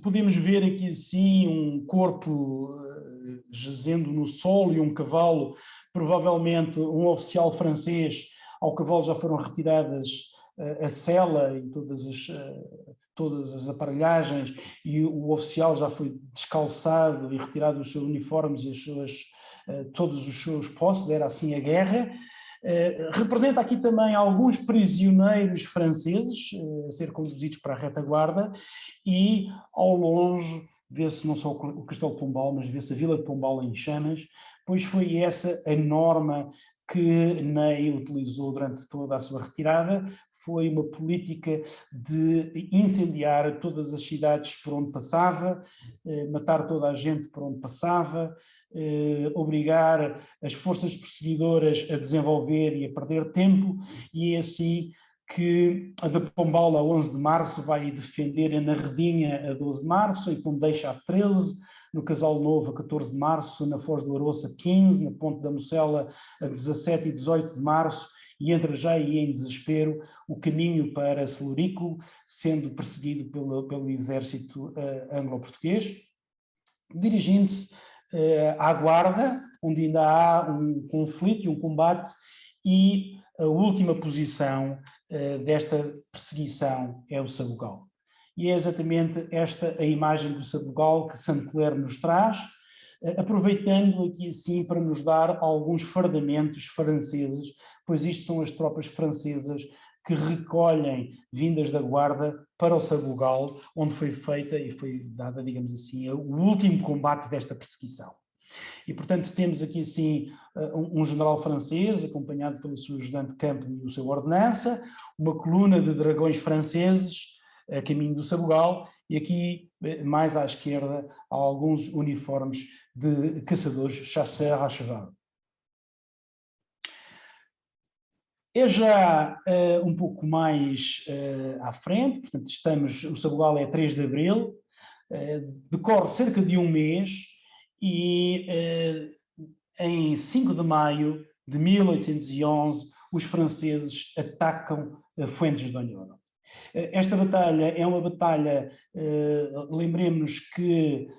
Podemos ver aqui assim um corpo jazendo no solo e um cavalo, provavelmente um oficial francês. Ao cavalo já foram retiradas a sela e todas as aparelhagens, e o oficial já foi descalçado e retirado os seus uniformes e todos os seus posses, era assim a guerra. Representa aqui também alguns prisioneiros franceses a ser conduzidos para a retaguarda, e ao longe vê-se não só o Castelo de Pombal, mas vê-se a Vila de Pombal em chamas, pois foi essa a norma que Ney utilizou durante toda a sua retirada. Foi uma política de incendiar todas as cidades por onde passava, matar toda a gente por onde passava, obrigar as forças perseguidoras a desenvolver e a perder tempo, e é assim que a de Pombal a 11 de março vai defender a Narredinha a 12 de março, e Condeixa a 13, no Casal Novo a 14 de março, na Foz do Aroço a 15, na Ponte da Mocela a 17 e 18 de março, e entra já aí em desespero o caminho para Celurico, sendo perseguido pelo exército anglo-português, dirigindo-se à Guarda, onde ainda há um conflito e um combate, e a última posição desta perseguição é o Sabugal. E é exatamente esta a imagem do Sabugal que Saint-Clair nos traz, aproveitando aqui assim para nos dar alguns fardamentos franceses, pois isto são as tropas francesas que recolhem vindas da Guarda para o Sabugal, onde foi feita e foi dada, digamos assim, o último combate desta perseguição. E, portanto, temos aqui assim um general francês, acompanhado pelo seu ajudante de campo e o seu ordenança, uma coluna de dragões franceses a caminho do Sabugal, e aqui, mais à esquerda, há alguns uniformes de caçadores, chasseurs à cheval. É já um pouco mais à frente, portanto, o Sabugal é 3 de abril, decorre cerca de um mês, e em 5 de maio de 1811 os franceses atacam Fuentes de Onhoro. Esta batalha é uma batalha, lembremos que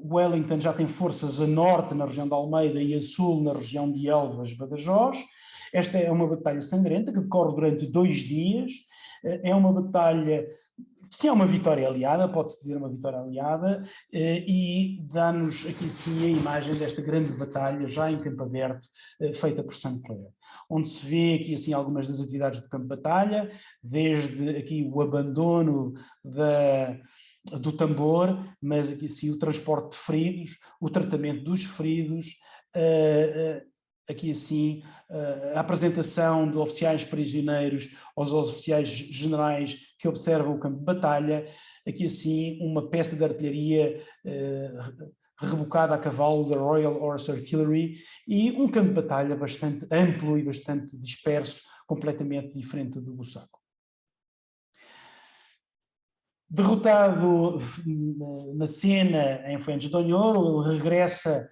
Wellington já tem forças a norte na região de Almeida e a sul na região de Elvas, Badajoz. Esta é uma batalha sangrenta que decorre durante 2 dias, é uma batalha que é uma vitória aliada, pode-se dizer uma vitória aliada, e dá-nos aqui sim a imagem desta grande batalha, já em campo aberto, feita por Saint-Clair, onde se vê aqui assim algumas das atividades do campo de batalha, desde aqui o abandono do tambor, mas aqui sim o transporte de feridos, o tratamento dos feridos, aqui assim, a apresentação de oficiais prisioneiros aos oficiais generais que observam o campo de batalha, aqui assim uma peça de artilharia rebocada a cavalo da Royal Horse Artillery e um campo de batalha bastante amplo e bastante disperso, completamente diferente do Bussaco. Derrotado na cena em Fuentes de Onhoro, ele regressa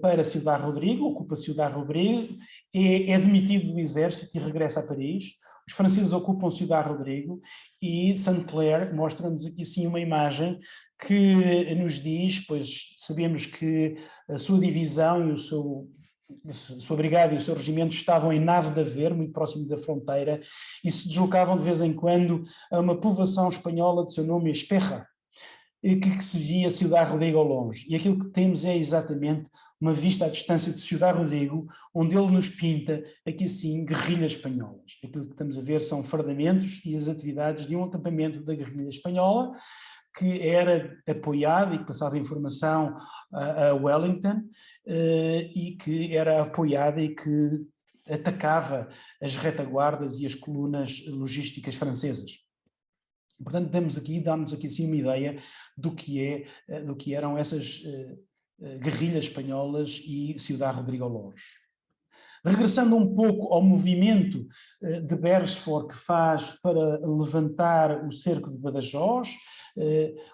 para Ciudad Rodrigo, ocupa Ciudad Rodrigo, é demitido do exército e regressa a Paris. Os franceses ocupam Ciudad Rodrigo e Saint Clair mostra-nos aqui sim uma imagem que nos diz, pois sabemos que a sua divisão e a sua brigada e o seu regimento estavam em Nave de Aver, muito próximo da fronteira, e se deslocavam de vez em quando a uma povoação espanhola de seu nome Espeja, que se via Ciudad Rodrigo ao longe. E aquilo que temos é exatamente uma vista à distância de Ciudad Rodrigo, onde ele nos pinta, aqui assim, guerrilhas espanholas. Aquilo que estamos a ver são fardamentos e as atividades de um acampamento da guerrilha espanhola, que era apoiado e que passava informação a Wellington, e que era apoiada e que atacava as retaguardas e as colunas logísticas francesas. Portanto, dá-nos aqui assim uma ideia do que eram essas guerrilhas espanholas e Ciudad Rodrigo ao longe. Regressando um pouco ao movimento de Beresford que faz para levantar o cerco de Badajoz,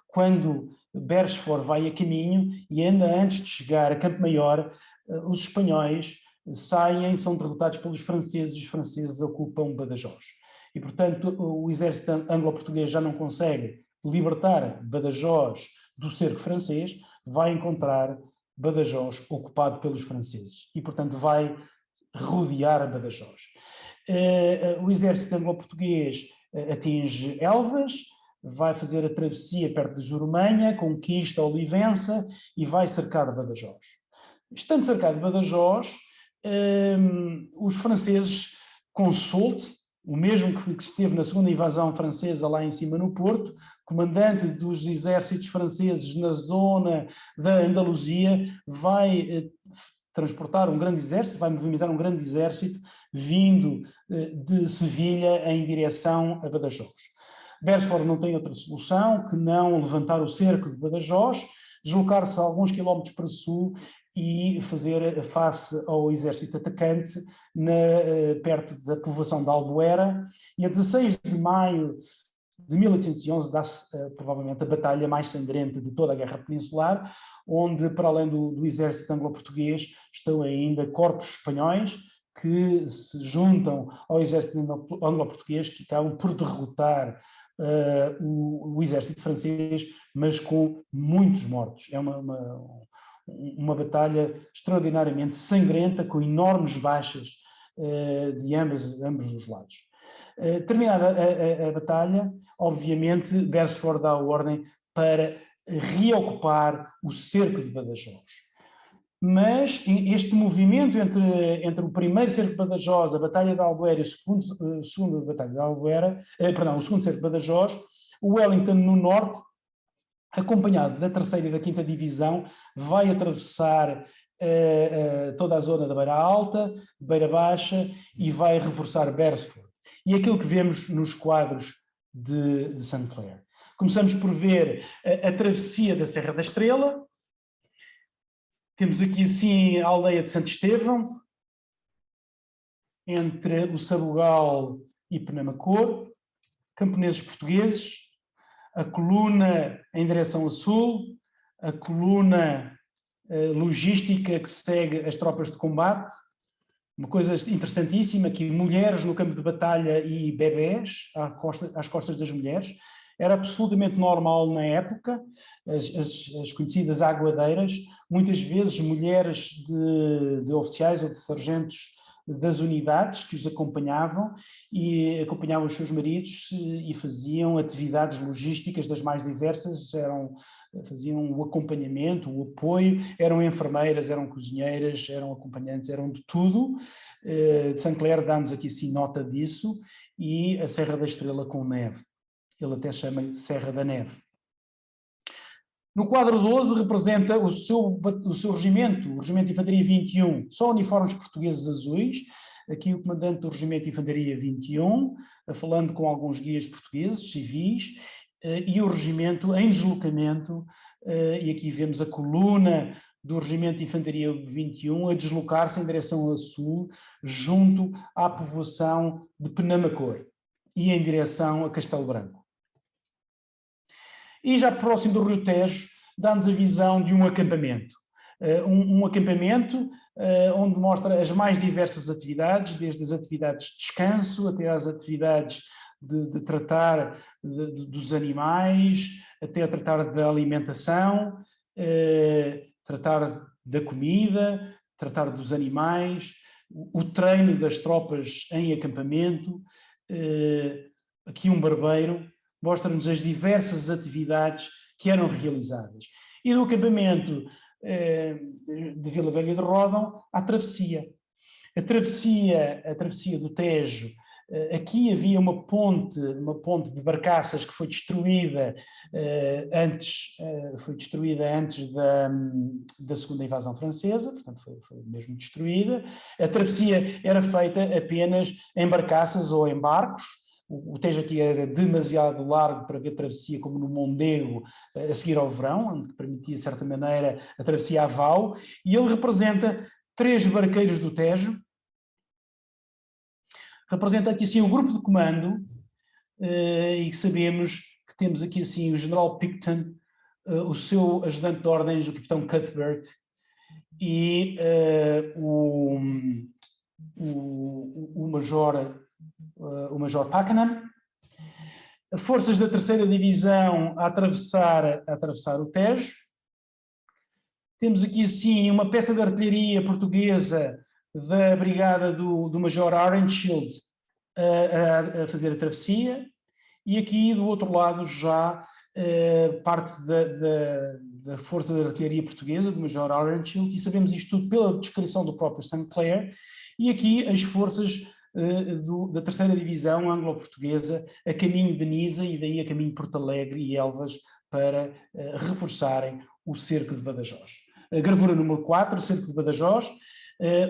quando Beresford vai a caminho e ainda antes de chegar a Campo Maior, os espanhóis são derrotados pelos franceses e os franceses ocupam Badajoz. E, portanto, o exército anglo-português já não consegue libertar Badajoz do cerco francês, vai encontrar Badajoz ocupado pelos franceses e, portanto, vai rodear Badajoz. O exército anglo-português atinge Elvas, vai fazer a travessia perto de Jurumanha, conquista Olivença e vai cercar Badajoz. Estando cercado de Badajoz, os franceses, com Soult, o mesmo que esteve na segunda invasão francesa lá em cima no Porto, comandante dos exércitos franceses na zona da Andaluzia, vai transportar um grande exército, vai movimentar um grande exército vindo de Sevilha em direção a Badajoz. Beresford não tem outra solução que não levantar o cerco de Badajoz, deslocar-se alguns quilómetros para sul e fazer face ao exército atacante perto da povoação de Albuera, e a 16 de maio de 1811 dá-se provavelmente a batalha mais sangrenta de toda a Guerra Peninsular, onde, para além do exército anglo-português, estão ainda corpos espanhóis que se juntam ao exército anglo-português, que acabam por derrotar o exército francês, mas com muitos mortos. É uma batalha extraordinariamente sangrenta, com enormes baixas de ambos os lados. Terminada a batalha, obviamente, Beresford dá a ordem para reocupar o cerco de Badajoz. Mas este movimento entre o primeiro cerco de Badajoz, a Batalha de Albuera e o segundo Batalha de Albuera, o segundo cerco de Badajoz, o Wellington no norte, acompanhado da 3ª e da 5ª Divisão, vai atravessar toda a zona da Beira Alta, Beira Baixa e vai reforçar Beresford. E aquilo que vemos nos quadros de Saint Clair. Começamos por ver a travessia da Serra da Estrela. Temos aqui assim a aldeia de Santo Estevão, entre o Sabugal e Penamacor, camponeses portugueses, a coluna em direção a sul, a coluna logística que segue as tropas de combate. Uma coisa interessantíssima, que mulheres no campo de batalha e bebés às costas das mulheres. Era absolutamente normal na época, as conhecidas aguadeiras, muitas vezes mulheres de oficiais ou de sargentos das unidades que os acompanhavam e acompanhavam os seus maridos e faziam atividades logísticas das mais diversas, faziam o acompanhamento, o apoio, eram enfermeiras, eram cozinheiras, eram acompanhantes, eram de tudo. Saint Clair dá-nos aqui sim nota disso, e a Serra da Estrela com neve. Ele até chama-lhe Serra da Neve. No quadro 12 representa o seu regimento, o Regimento de Infantaria 21, só uniformes portugueses azuis. Aqui o comandante do Regimento de Infantaria 21, falando com alguns guias portugueses, civis, e o regimento em deslocamento, e aqui vemos a coluna do Regimento de Infantaria 21 a deslocar-se em direção a sul, junto à povoação de Penamacor e em direção a Castelo Branco. E já próximo do Rio Tejo, dá-nos a visão de um acampamento. Um acampamento onde mostra as mais diversas atividades, desde as atividades de descanso até às atividades de tratar dos animais, até a tratar da alimentação, tratar da comida, tratar dos animais, o treino das tropas em acampamento. Aqui um barbeiro mostra-nos as diversas atividades que eram realizadas. E do acampamento de Vila Velha de Ródão à travessia. A travessia do Tejo, aqui havia uma ponte de barcaças que foi destruída antes da segunda invasão francesa, portanto foi mesmo destruída. A travessia era feita apenas em barcaças ou em barcos. O Tejo aqui era demasiado largo para ver travessia como no Mondego a seguir ao verão, onde permitia, de certa maneira, a travessia a vau, e ele representa 3 barqueiros do Tejo. Representa aqui assim o grupo de comando, e sabemos que temos aqui assim o General Picton, o seu ajudante de ordens, o Capitão Cuthbert, e o Major Pakenham. Forças da 3ª Divisão a atravessar o Tejo. Temos aqui assim uma peça de artilharia portuguesa da brigada do Major Arenshield a fazer a travessia, e aqui do outro lado já parte da força de artilharia portuguesa do Major Arenshield, e sabemos isto tudo pela descrição do próprio St. Clair, e aqui as forças da 3ª Divisão anglo-portuguesa a caminho de Nisa e daí a caminho de Porto Alegre e Elvas para reforçarem o cerco de Badajoz. A gravura número 4, o cerco de Badajoz,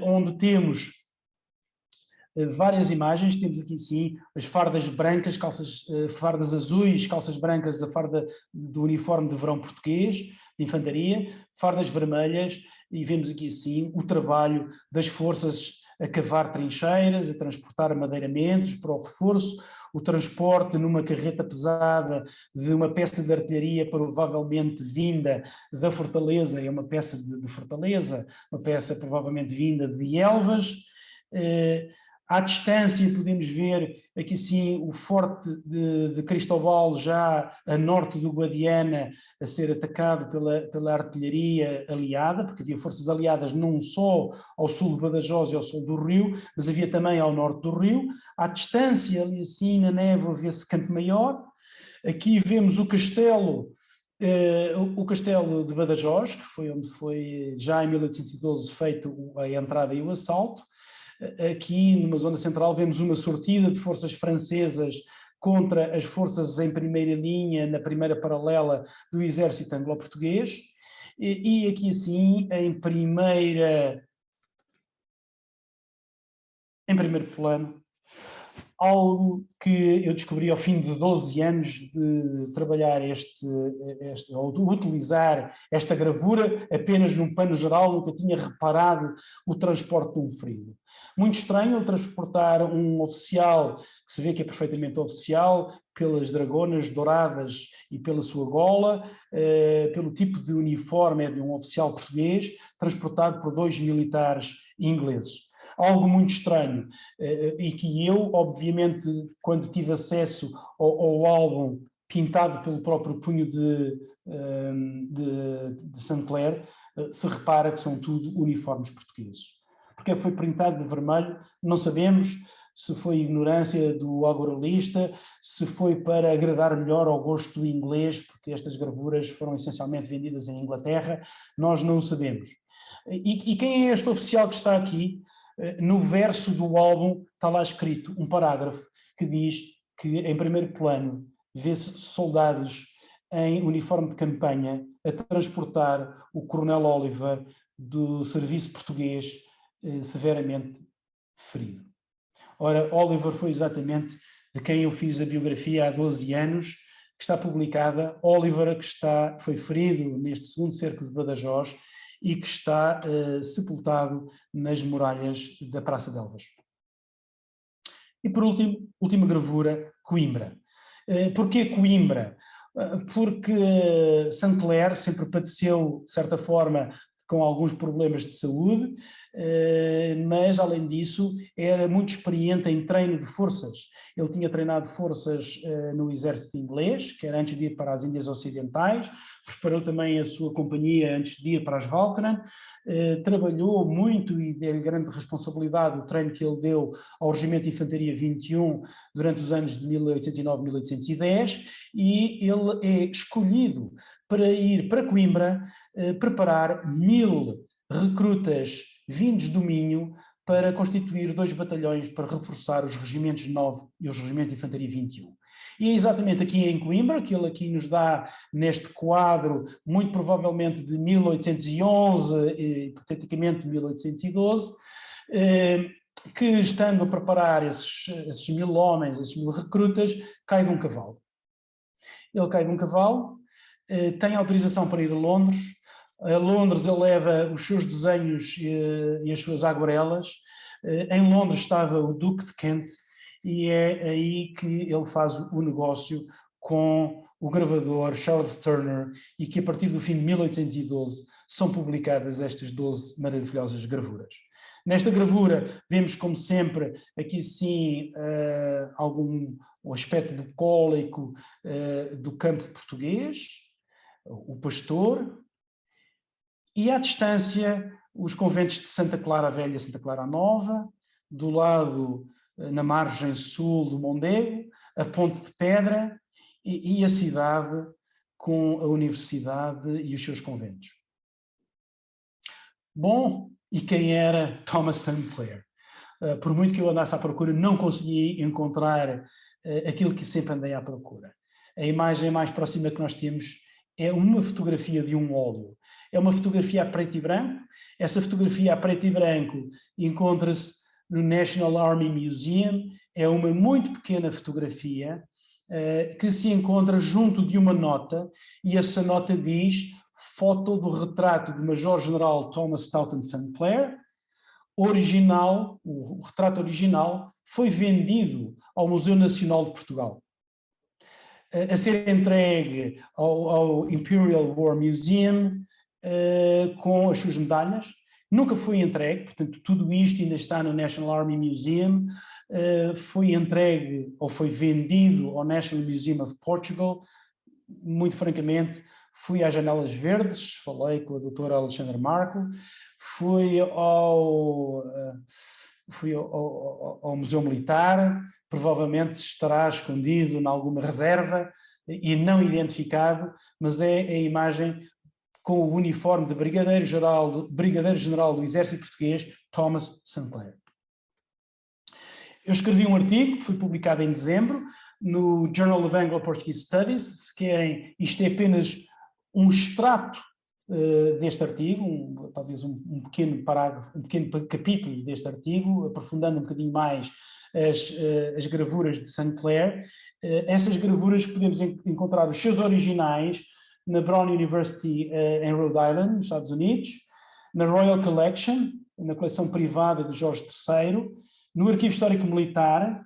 onde temos várias imagens. Temos aqui sim as fardas brancas, fardas azuis, calças brancas, a farda do uniforme de verão português, de infantaria, fardas vermelhas, e vemos aqui assim o trabalho das forças a cavar trincheiras, a transportar madeiramentos para o reforço, o transporte numa carreta pesada de uma peça de artilharia provavelmente vinda da Fortaleza, é uma peça de Fortaleza, uma peça provavelmente vinda de Elvas. À distância podemos ver aqui sim o forte de Cristóbal, já a norte do Guadiana, a ser atacado pela artilharia aliada, porque havia forças aliadas não só ao sul de Badajoz e ao sul do rio, mas havia também ao norte do rio. À distância, ali assim na névoa, vê-se Campo Maior. Aqui vemos o castelo de Badajoz, que foi onde foi já em 1812 feito a entrada e o assalto. Aqui, numa zona central, vemos uma sortida de forças francesas contra as forças em primeira linha, na primeira paralela do exército anglo-português, e aqui assim, em primeiro plano, algo que eu descobri ao fim de 12 anos de trabalhar ou de utilizar esta gravura apenas num plano geral. Nunca tinha reparado o transporte de um ferido. Muito estranho ele transportar um oficial, que se vê que é perfeitamente oficial, pelas dragonas douradas e pela sua gola, pelo tipo de uniforme é de um oficial português, transportado por 2 militares ingleses. Algo muito estranho, e que eu, obviamente, quando tive acesso ao álbum pintado pelo próprio punho de St. Clair, se repara que são tudo uniformes portugueses. Porque foi pintado de vermelho, não sabemos se foi ignorância do aguarelista, se foi para agradar melhor ao gosto inglês, porque estas gravuras foram essencialmente vendidas em Inglaterra, nós não sabemos. E quem é este oficial que está aqui? No verso do álbum está lá escrito um parágrafo que diz que em primeiro plano vê-se soldados em uniforme de campanha a transportar o Coronel Oliver do serviço português severamente ferido. Ora, Oliver foi exatamente de quem eu fiz a biografia há 12 anos, que está publicada. Oliver, que foi ferido neste segundo cerco de Badajoz e que está sepultado nas muralhas da Praça de Elvas. E por último, última gravura, Coimbra. Porquê Coimbra? Porque Saint-Clair sempre padeceu, de certa forma, com alguns problemas de saúde, mas, além disso, era muito experiente em treino de forças. Ele tinha treinado forças no exército inglês, que era antes de ir para as Índias Ocidentais, preparou também a sua companhia antes de ir para as Walcheren, trabalhou muito e deu-lhe grande responsabilidade o treino que ele deu ao Regimento de Infantaria 21 durante os anos de 1809-1810, e ele é escolhido para ir para Coimbra preparar 1000 recrutas vindos do Minho para constituir 2 batalhões para reforçar os regimentos 9 e os regimentos de Infantaria 21. E é exatamente aqui em Coimbra, que ele aqui nos dá neste quadro, muito provavelmente de 1811 e hipoteticamente 1812, que estando a preparar esses 1000 homens, esses 1000 recrutas, cai de um cavalo. Ele cai de um cavalo, tem autorização para ir a Londres. A Londres ele leva os seus desenhos e as suas aguarelas. Em Londres estava o Duque de Kent e é aí que ele faz o negócio com o gravador Charles Turner e que a partir do fim de 1812 são publicadas estas 12 maravilhosas gravuras. Nesta gravura vemos, como sempre, aqui sim o aspecto bucólico do campo português, o pastor, e à distância os conventos de Santa Clara Velha e Santa Clara Nova, do lado, na margem sul do Mondego, a Ponte de Pedra e a cidade com a universidade e os seus conventos. Bom, e quem era Thomas Saint-Clair? Por muito que eu andasse à procura, não consegui encontrar aquilo que sempre andei à procura. A imagem mais próxima que nós temos é uma fotografia de um óleo. É uma fotografia a preto e branco. Essa fotografia a preto e branco encontra-se no National Army Museum. É uma muito pequena fotografia que se encontra junto de uma nota, e essa nota diz: foto do retrato do Major-General Thomas Stoughton Saint-Clair. Original, o retrato original foi vendido ao Museu Nacional de Portugal, a ser entregue ao Imperial War Museum com as suas medalhas. Nunca foi entregue, portanto tudo isto ainda está no National Army Museum. Foi entregue ou foi vendido ao National Museum of Portugal. Muito francamente, fui às Janelas Verdes, falei com a doutora Alexandra Marco, fui ao Museu Militar, provavelmente estará escondido em alguma reserva e não identificado, mas é a imagem com o uniforme de Brigadeiro-General do Exército Português, Thomas Saint-Clair. Eu escrevi um artigo que foi publicado em dezembro no Journal of Anglo-Portuguese Studies. Se querem, isto é apenas um extrato deste artigo, talvez um pequeno parágrafo, um pequeno capítulo deste artigo, aprofundando um bocadinho mais as gravuras de Saint-Clair. Essas gravuras podemos encontrar os seus originais na Brown University em Rhode Island, nos Estados Unidos, na Royal Collection, na coleção privada de Jorge III, no Arquivo Histórico Militar.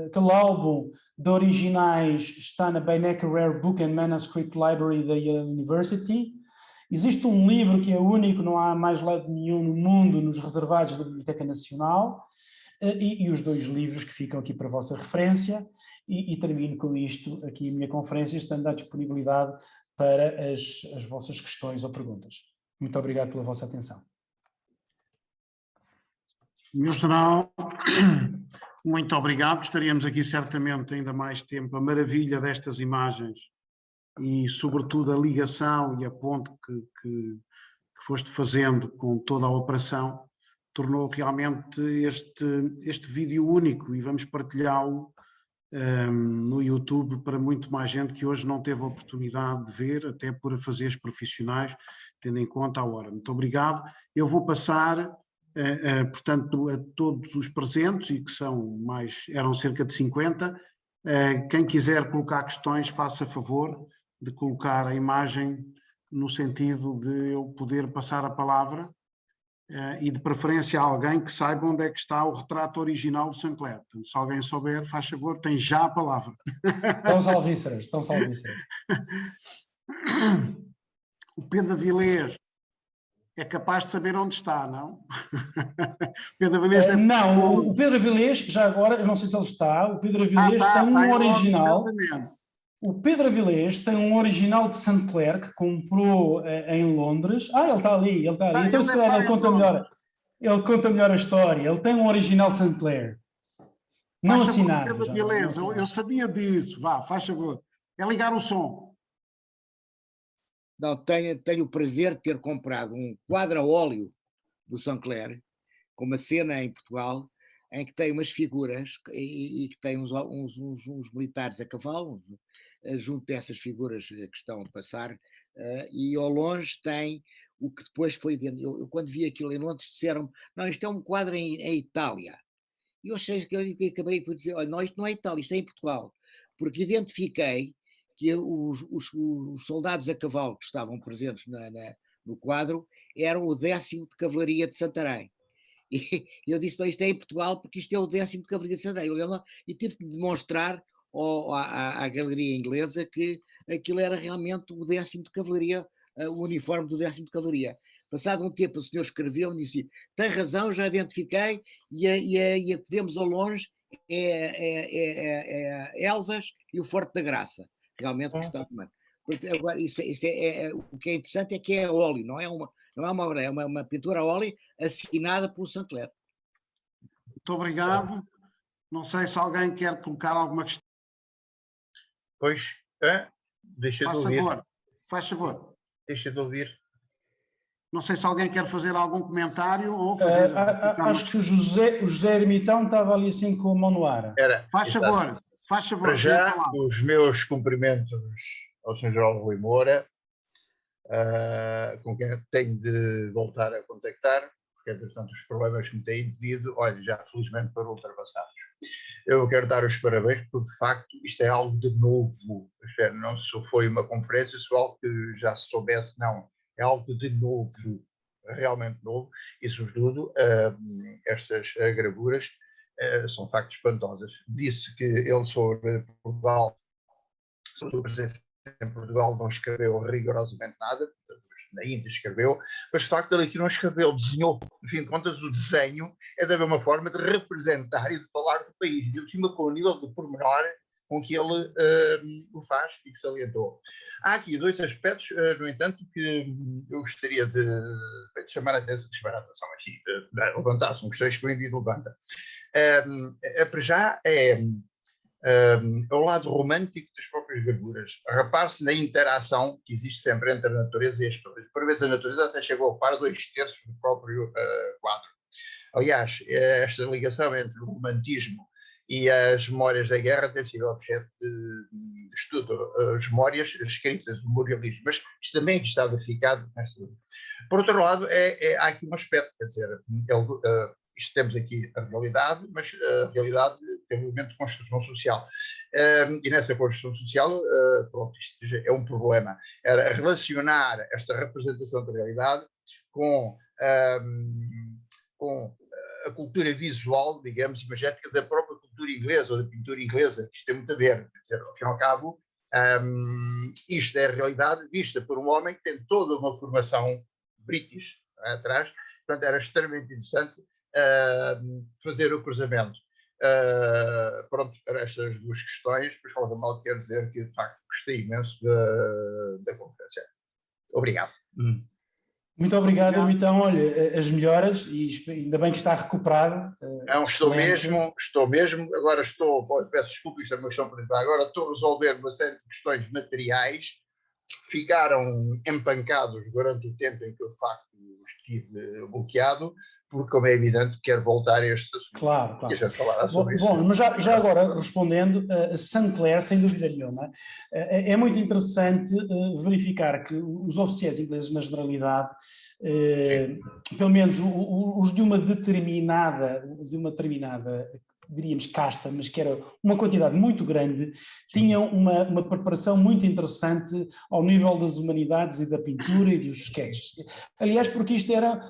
Aquele álbum de originais está na Beinecke Rare Book and Manuscript Library da Yale University. Existe um livro que é único, não há mais lado nenhum no mundo, nos reservados da Biblioteca Nacional, e os 2 livros que ficam aqui para a vossa referência, e termino com isto aqui a minha conferência, estando à disponibilidade para as vossas questões ou perguntas. Muito obrigado pela vossa atenção. Meu general, muito obrigado. Estaríamos aqui certamente ainda mais tempo. A maravilha destas imagens e, sobretudo, a ligação e a ponte que foste fazendo com toda a operação tornou realmente este vídeo único, e vamos partilhá-lo no YouTube para muito mais gente que hoje não teve a oportunidade de ver, até por afazeres profissionais, tendo em conta a hora. Muito obrigado. Eu vou passar, portanto, a todos os presentes, e que eram cerca de 50, quem quiser colocar questões, faça favor de colocar a imagem no sentido de eu poder passar a palavra, e de preferência a alguém que saiba onde é que está o retrato original do Sancler. Portanto, se alguém souber, faz favor, tem já a palavra. Estão salvíceras, estão salvíceras. O Pedro Avilés é capaz de saber onde está, não? Pedro Avilés deve... Não, o Pedro Avilés, já agora, eu não sei se ele está, o Pedro Avilés tem um original... O Pedro Avilés tem um original de St. Clair que comprou em Londres. Ele está ali, ele está ali. Então, se calhar, ele conta melhor a história. Ele tem um original de St. Clair. Não assinado. Beleza, eu sabia disso. Vá, faz favor. É ligar o som. Não, tenho o prazer de ter comprado um quadro a óleo do St. Clair, com uma cena em Portugal, em que tem umas figuras e que tem uns militares a cavalo, junto dessas figuras que estão a passar, e ao longe tem o que depois foi... Eu quando vi aquilo em Londres disseram-me, não, isto é um quadro em Itália. E eu achei que eu acabei por dizer, olha, não, isto não é Itália, isto é em Portugal. Porque identifiquei que os soldados a cavalo que estavam presentes no quadro eram o 10º de Cavalaria de Santarém. E eu disse, não, isto é em Portugal porque isto é o 10º de Cavalaria de Santarém. E tive que demonstrar à galeria inglesa que aquilo era realmente o 10º de Cavalaria, o uniforme do 10º de Cavalaria. Passado um tempo o senhor escreveu-me e disse, tem razão, já identifiquei, e a que vemos ao longe é Elvas e o Forte da Graça. Realmente que está... Agora, o que é interessante é que é óleo, não é uma obra, é uma pintura a óleo assinada pelo St. Clair. Muito obrigado. Não sei se alguém quer colocar alguma questão. Pois, deixa de ouvir. Faz favor. Deixa de ouvir. Não sei se alguém quer fazer algum comentário ou fazer... acho que o José Ermitão estava ali assim com a mão no ar. Faz favor. Para já, os meus cumprimentos ao Sr. João Rui Moura, com quem tenho de voltar a contactar, porque, portanto, os problemas que me têm impedido, olha, já felizmente foram ultrapassados. Eu quero dar os parabéns, porque, de facto, isto é algo de novo. Não se foi uma conferência, se algo que já se soubesse, não. É algo de novo, realmente novo, e, sobretudo, estas gravuras são factos espantosos. Disse que ele sobre Portugal, sobre a presença em Portugal, não escreveu rigorosamente nada, ainda escreveu, mas de facto ele aqui não escreveu, desenhou. No fim de contas, o desenho é de haver uma forma de representar e de falar do país, e de cima com o nível de pormenor com que ele o faz e que salientou. Há aqui dois aspectos, no entanto, que eu gostaria de chamar a atenção, assim, levantar-se, questões que o indivíduo levanta. Para já é o lado romântico das próprias gravuras. Repare-se na interação que existe sempre entre a natureza e as pessoas. Por vezes a natureza até chegou a ocupar 2/3 do próprio quadro. Aliás, esta ligação entre o romantismo e as memórias da guerra tem sido objeto de estudo. As memórias escritas, do memorialismo, mas isto também está verificado nesta. Por outro lado, há aqui um aspecto, quer dizer, isto temos aqui a realidade, mas a realidade tem um elemento de construção social. E nessa construção social, pronto, isto é um problema. Era relacionar esta representação da realidade com a cultura visual, digamos, imagética da própria cultura inglesa ou da pintura inglesa, que isto tem muito a ver. Quer dizer, ao fim e ao cabo, isto é a realidade vista por um homem que tem toda uma formação british atrás, portanto era extremamente interessante fazer o cruzamento. Pronto, para estas duas questões, pois qualquer mal quero dizer que de facto gostei imenso da conferência. Obrigado. Muito obrigado, então, olha, as melhoras, e ainda bem que está recuperado. Não, estou mesmo, agora peço desculpa, isto é uma questão particular, agora estou a resolver uma série de questões materiais que ficaram empancados durante o tempo em que eu de facto estive bloqueado. porque, como é evidente, quer voltar a este assunto. Claro, claro. E a gente falará sobre isso. Bom, mas já agora, respondendo, St. Clair, sem dúvida nenhuma, é muito interessante verificar que os oficiais ingleses, na generalidade, pelo menos os de uma determinada, diríamos, casta, mas que era uma quantidade muito grande, tinham uma preparação muito interessante ao nível das humanidades e da pintura e dos sketches. Aliás, porque isto era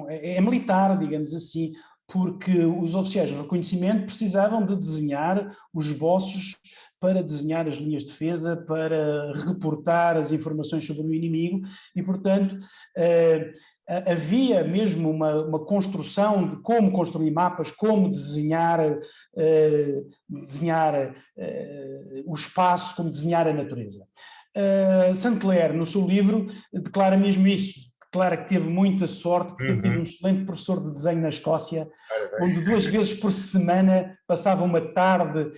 é militar, digamos assim, porque os oficiais de reconhecimento precisavam de desenhar os esboços para desenhar as linhas de defesa, para reportar as informações sobre o inimigo e, portanto, havia mesmo uma construção de como construir mapas, como desenhar o espaço, como desenhar a natureza. St. Clair, no seu livro, declara mesmo isso, declara que teve muita sorte por ter tido um excelente professor de desenho na Escócia, onde 2 vezes por semana passava uma tarde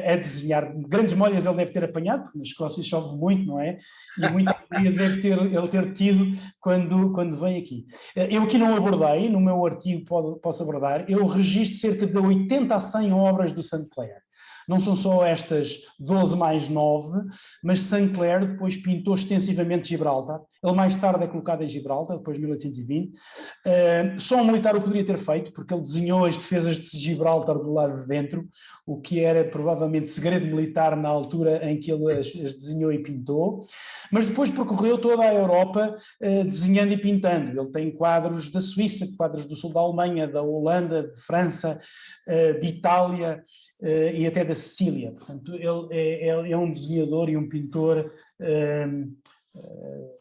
a desenhar. Grandes molhas ele deve ter apanhado, porque na Escócia chove muito, não é? E muita alegria deve ele ter tido quando vem aqui. Eu aqui não abordei, no meu artigo posso abordar, eu registro cerca de 80 a 100 obras do St. Clair. Não são só estas 12 mais 9, mas St. Clair depois pintou extensivamente Gibraltar. Ele mais tarde é colocado em Gibraltar, depois de 1820. Só um militar o poderia ter feito, porque ele desenhou as defesas de Gibraltar do lado de dentro, o que era provavelmente segredo militar na altura em que ele as desenhou e pintou. Mas depois percorreu toda a Europa desenhando e pintando. Ele tem quadros da Suíça, quadros do sul da Alemanha, da Holanda, de França, de Itália e até da Sicília. Portanto, ele é um desenhador e um pintor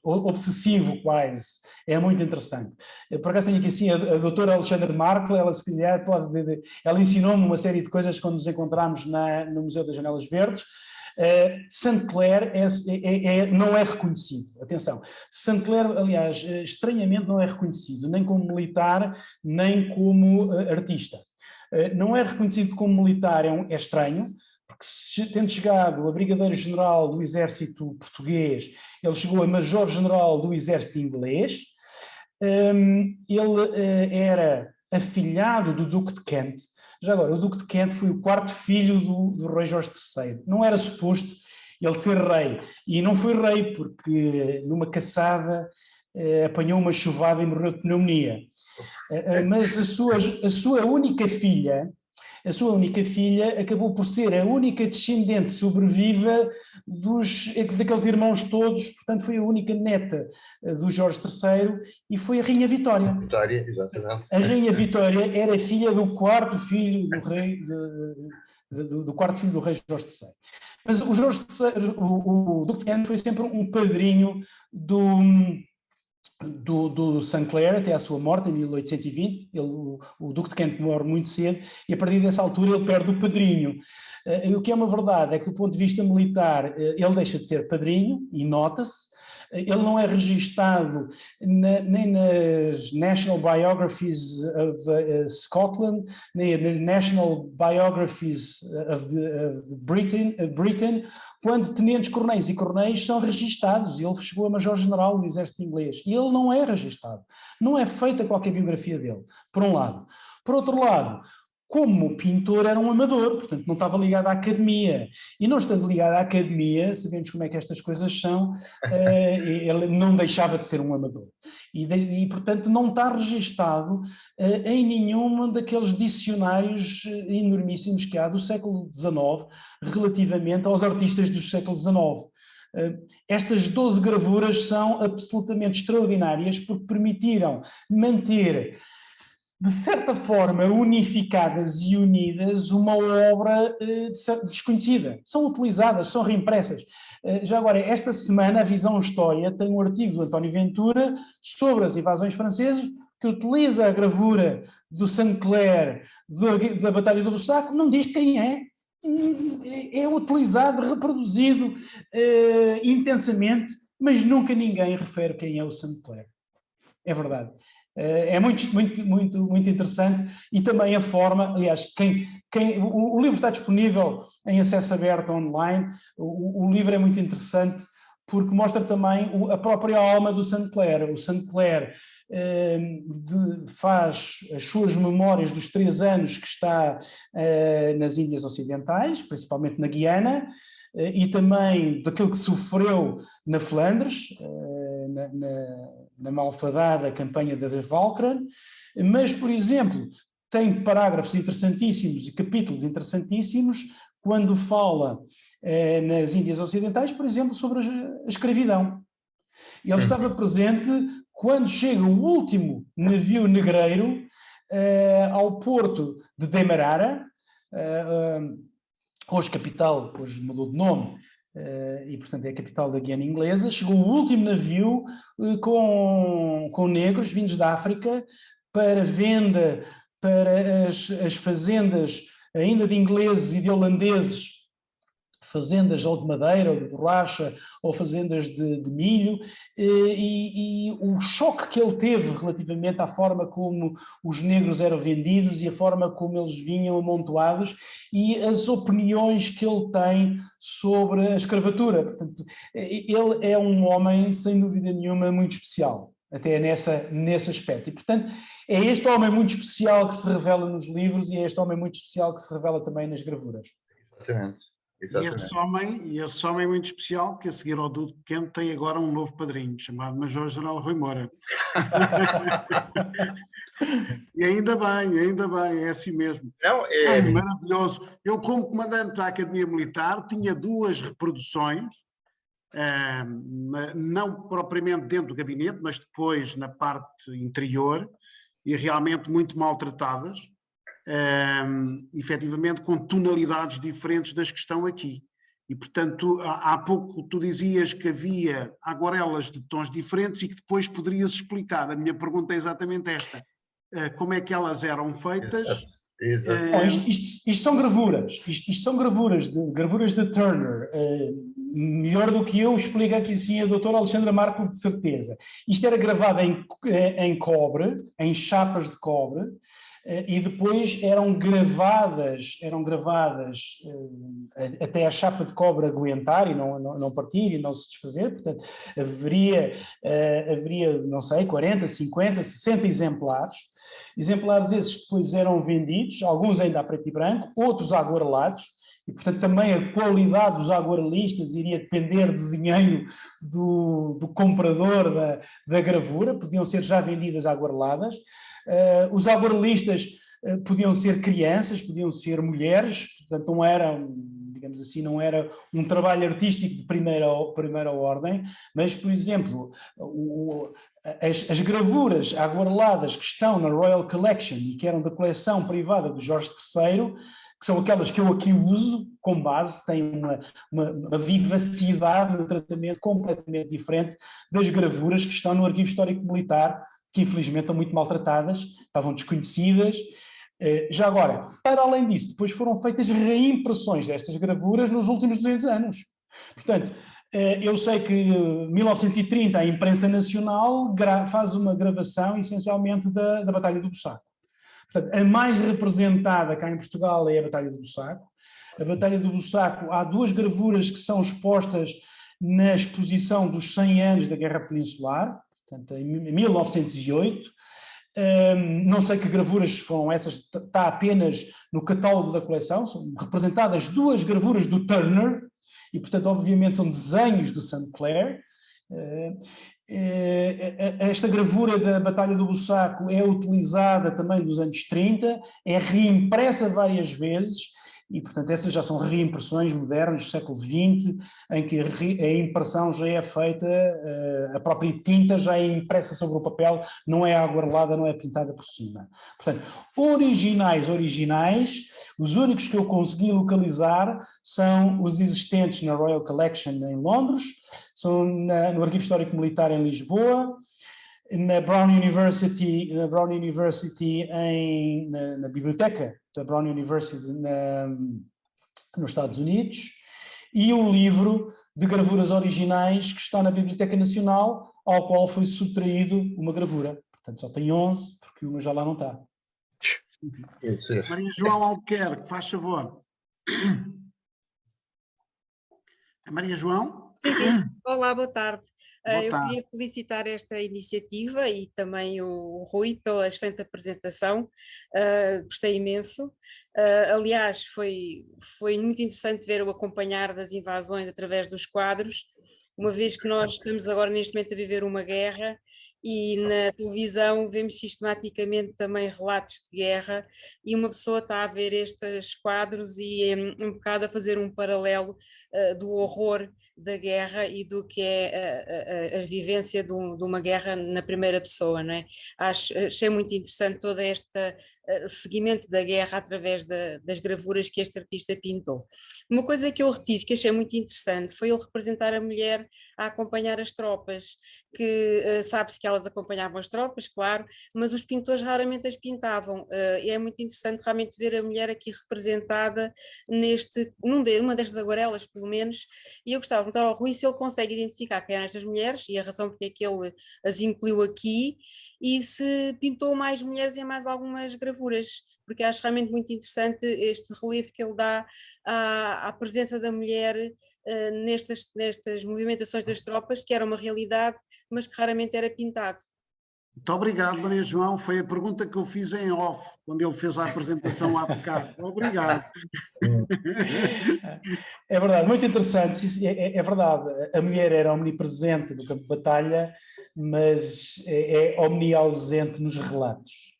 obsessivo quase. É muito interessante. Por acaso tenho aqui assim a doutora Alexandra Markle, ela se calhar ela ensinou-me uma série de coisas quando nos encontramos no Museu das Janelas Verdes. St. Clair não é reconhecido, atenção, St. Clair, aliás, estranhamente não é reconhecido, nem como militar, nem como artista. Não é reconhecido como militar, é estranho, porque tendo chegado a brigadeiro-general do exército português, ele chegou a major-general do exército inglês, ele era afilhado do Duque de Kent. Já agora, o Duque de Kent foi o 4º filho do rei Jorge III. Não era suposto ele ser rei. E não foi rei porque numa caçada apanhou uma chuvada e morreu de pneumonia. Mas a sua única filha acabou por ser a única descendente sobreviva daqueles irmãos todos, portanto foi a única neta do Jorge III e foi a Rainha Vitória. Vitória, exatamente. A Rainha Vitória era filha do 4º filho do rei, do 4º filho do rei Jorge III. Mas o Jorge III, o Duque de Kent foi sempre um padrinho do St. Clair até à sua morte em 1820. O Duque de Kent morre muito cedo e a partir dessa altura ele perde o padrinho. O que é uma verdade é que do ponto de vista militar ele deixa de ter padrinho e nota-se. Ele não é registado nem nas National Biographies of Scotland, nem nas National Biographies of Britain, quando tenentes-coronéis e coronéis são registados. Ele chegou a major-general do exército inglês e ele não é registado. Não é feita qualquer biografia dele, por um lado. Por outro lado, como pintor era um amador, portanto não estava ligado à academia. E não estando ligado à academia, sabemos como é que estas coisas são, ele não deixava de ser um amador. E portanto não está registado em nenhum daqueles dicionários enormíssimos que há do século XIX relativamente aos artistas do século XIX. Estas 12 gravuras são absolutamente extraordinárias porque permitiram manter, de certa forma, unificadas e unidas uma obra desconhecida. São utilizadas, são reimpressas. Já agora, esta semana, a Visão História tem um artigo do António Ventura sobre as invasões francesas, que utiliza a gravura do St. Clair da Batalha do Bussaco, não diz quem é. É utilizado, reproduzido intensamente, mas nunca ninguém refere quem é o St. Clair. É verdade. É muito interessante e também a forma, aliás, o livro está disponível em acesso aberto online, o livro é muito interessante porque mostra também a própria alma do St. Clair. O St. Clair faz as suas memórias dos 3 anos que está nas Índias Ocidentais, principalmente na Guiana, e também daquilo que sofreu na Flandres, na malfadada campanha da Walcheren, mas, por exemplo, tem parágrafos interessantíssimos e capítulos interessantíssimos quando fala nas Índias Ocidentais, por exemplo, sobre a escravidão. Ele estava presente quando chega o último navio negreiro ao porto de Demerara, hoje capital, hoje mudou de nome, e portanto é a capital da Guiana Inglesa. Chegou o último navio com negros vindos da África para venda para as fazendas ainda de ingleses e de holandeses, fazendas ou de madeira ou de borracha ou fazendas de milho, e o choque que ele teve relativamente à forma como os negros eram vendidos e a forma como eles vinham amontoados e as opiniões que ele tem sobre a escravatura. Portanto, ele é um homem, sem dúvida nenhuma, muito especial, até nesse aspecto. E, portanto, é este homem muito especial que se revela nos livros e é este homem muito especial que se revela também nas gravuras. Exatamente. E esse homem muito especial, que a seguir ao Duque Pequeno tem agora um novo padrinho, chamado Major-General Rui Moura. E ainda bem, é assim mesmo. Não, maravilhoso. Eu, como comandante da Academia Militar, tinha 2 reproduções, não propriamente dentro do gabinete, mas depois na parte interior, e realmente muito maltratadas. Efetivamente com tonalidades diferentes das que estão aqui. E, portanto, há pouco tu dizias que havia aguarelas de tons diferentes e que depois poderias explicar. A minha pergunta é exatamente esta. Como é que elas eram feitas? Isto são gravuras. Isto são gravuras de Turner. Melhor do que eu explica aqui assim a doutora Alexandra Marco, de certeza. Isto era gravado em cobre, em chapas de cobre, e depois eram gravadas até a chapa de cobre aguentar e não partir e não se desfazer. Portanto, haveria, não sei, 40, 50, 60 exemplares. Exemplares esses depois eram vendidos, alguns ainda a preto e branco, outros aguarelados, e portanto também a qualidade dos aguarelistas iria depender do dinheiro do comprador da gravura. Podiam ser já vendidas aguareladas. Os aguarelistas podiam ser crianças, podiam ser mulheres, portanto não era, digamos assim, não era um trabalho artístico de primeira ordem, mas, por exemplo, as gravuras aguareladas que estão na Royal Collection e que eram da coleção privada do Jorge III, que são aquelas que eu aqui uso como base, têm uma vivacidade, um tratamento completamente diferente das gravuras que estão no Arquivo Histórico Militar, que infelizmente estão muito maltratadas, estavam desconhecidas. Já agora, para além disso, depois foram feitas reimpressões destas gravuras nos últimos 200 anos. Portanto, eu sei que em 1930 a imprensa nacional faz uma gravação essencialmente da Batalha do Bussaco. Portanto, a mais representada cá em Portugal é a Batalha do Bussaco. A Batalha do Bussaco, há 2 gravuras que são expostas na exposição dos 100 anos da Guerra Peninsular, portanto, em 1908. Não sei que gravuras foram essas, está apenas no catálogo da coleção, são representadas 2 gravuras do Turner, e portanto obviamente são desenhos do St. Clair. Esta gravura da Batalha do Bussaco é utilizada também nos anos 30, é reimpressa várias vezes, e, portanto, essas já são reimpressões modernas do século XX, em que a impressão já é feita, a própria tinta já é impressa sobre o papel, não é aguarelada, não é pintada por cima. Portanto, originais, os únicos que eu consegui localizar são os existentes na Royal Collection em Londres, são no Arquivo Histórico Militar em Lisboa, na Brown University na biblioteca da Brown University nos Estados Unidos, e um livro de gravuras originais que está na Biblioteca Nacional, ao qual foi subtraído uma gravura. Portanto, só tem 11, porque uma já lá não está. Maria João Albuquerque, faz favor. A Maria João? Sim, sim. Olá, boa tarde. Boa Eu tarde. queria felicitar esta iniciativa e também o Rui pela excelente apresentação. Gostei imenso. Aliás, foi muito interessante ver o acompanhar das invasões através dos quadros, uma vez que nós estamos agora neste momento a viver uma guerra e na televisão vemos sistematicamente também relatos de guerra e uma pessoa está a ver estes quadros e um bocado a fazer um paralelo do horror da guerra e do que é a vivência de uma guerra na primeira pessoa, não é? Achei muito interessante todo este seguimento da guerra através das gravuras que este artista pintou. Uma coisa que eu retive, que achei muito interessante, foi ele representar a mulher a acompanhar as tropas, que sabe-se que elas acompanhavam as tropas, claro, mas os pintores raramente as pintavam, e é muito interessante realmente ver a mulher aqui representada numa destas aguarelas, pelo menos, e eu gostava de perguntar ao Rui se ele consegue identificar quem eram estas mulheres e a razão porque é que ele as incluiu aqui e se pintou mais mulheres em mais algumas gravuras, porque acho realmente muito interessante este relevo que ele dá à presença da mulher nestas movimentações das tropas, que era uma realidade, mas que raramente era pintado. Muito obrigado, Maria João. Foi a pergunta que eu fiz em off, quando ele fez a apresentação há bocado. Obrigado. É verdade, muito interessante. É verdade, a mulher era omnipresente no campo de batalha, mas é omniausente nos relatos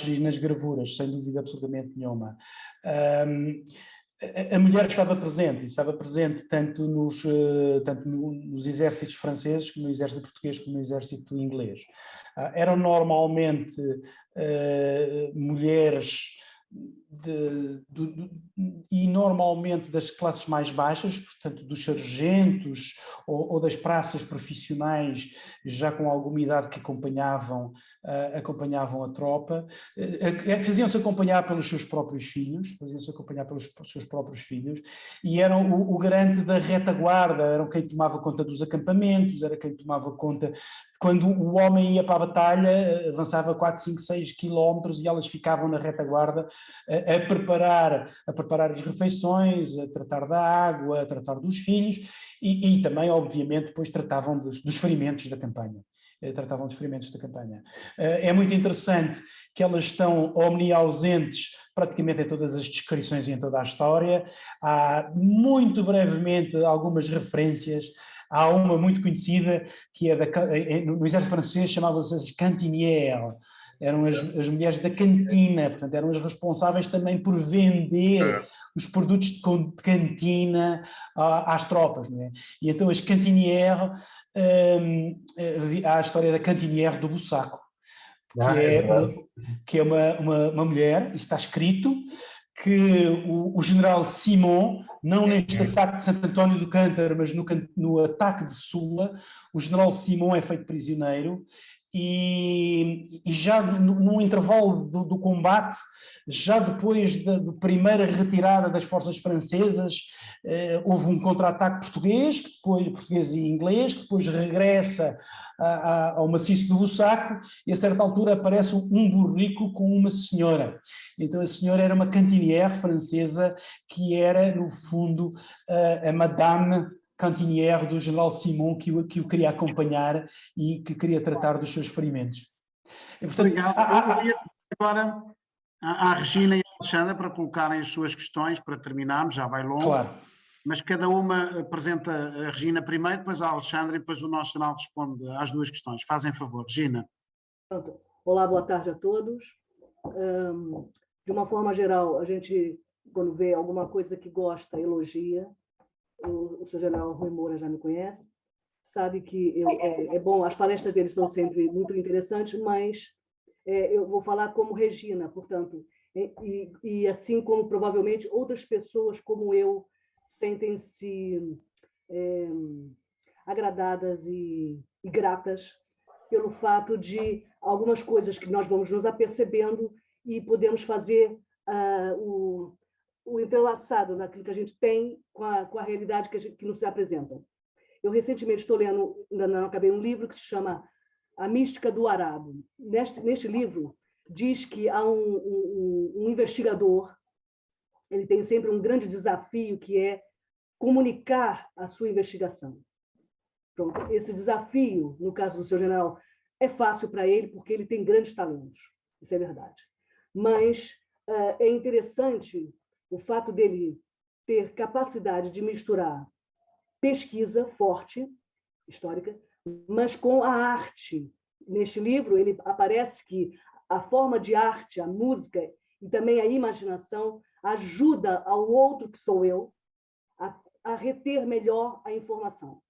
e nas gravuras, sem dúvida absolutamente nenhuma. A mulher estava presente tanto nos exércitos franceses, como no exército português, como no exército inglês. Eram normalmente mulheres e normalmente das classes mais baixas, portanto dos sargentos ou das praças profissionais já com alguma idade que acompanhavam a tropa, faziam-se acompanhar pelos seus próprios filhos, e eram o garante da retaguarda, eram quem tomava conta dos acampamentos, era quem tomava conta quando o homem ia para a batalha, avançava 4, 5, 6 quilómetros e elas ficavam na retaguarda a preparar as refeições, a tratar da água, a tratar dos filhos e também, obviamente, depois tratavam dos ferimentos da campanha. É muito interessante que elas estão omniausentes praticamente em todas as descrições e em toda a história. Há, muito brevemente, algumas referências. Há uma muito conhecida que é no exército francês, chamava-se as cantinières. Eram as mulheres da cantina, portanto eram as responsáveis também por vender os produtos de cantina às tropas, não é? E então as cantinières, há a história da cantinière do Bussaco, que é uma mulher, isto está escrito, que o general Simon, não neste ataque de Santo António do Cântaro, mas no ataque de Sula, o general Simon é feito prisioneiro e já no intervalo do combate, já depois da primeira retirada das forças francesas, houve um contra-ataque português e inglês, que depois regressa ao maciço do Bussaco e a certa altura aparece um burrico com uma senhora. Então a senhora era uma cantinière francesa que era, no fundo, a madame cantinière do general Simon que o queria acompanhar e que queria tratar dos seus ferimentos. E, portanto, obrigado. Eu ia agora à Regina e à Alexandra para colocarem as suas questões para terminarmos, já vai longo. Claro. Mas cada uma apresenta a Regina primeiro, depois a Alexandra e depois o nosso jornal responde às duas questões. Fazem favor, Regina. Olá, boa tarde a todos. De uma forma geral, a gente, quando vê alguma coisa que gosta, elogia. O seu general Rui Moura já me conhece, sabe que é bom, as palestras dele são sempre muito interessantes, mas eu vou falar como Regina, portanto, e assim como provavelmente outras pessoas como eu sentem-se agradadas e gratas pelo fato de algumas coisas que nós vamos nos apercebendo e podemos fazer o entrelaçado naquilo que a gente tem com a realidade que nos apresenta. Eu recentemente estou lendo, ainda não acabei, um livro que se chama A Mística do Arado. Neste livro, diz que há um investigador, ele tem sempre um grande desafio, que é comunicar a sua investigação. Pronto, esse desafio, no caso do seu general, é fácil para ele, porque ele tem grandes talentos, isso é verdade. Mas é interessante o fato dele ter capacidade de misturar pesquisa forte, histórica, mas com a arte. Neste livro, ele aparece que a forma de arte, a música e também a imaginação ajuda ao outro, que sou eu, a reter melhor a informação.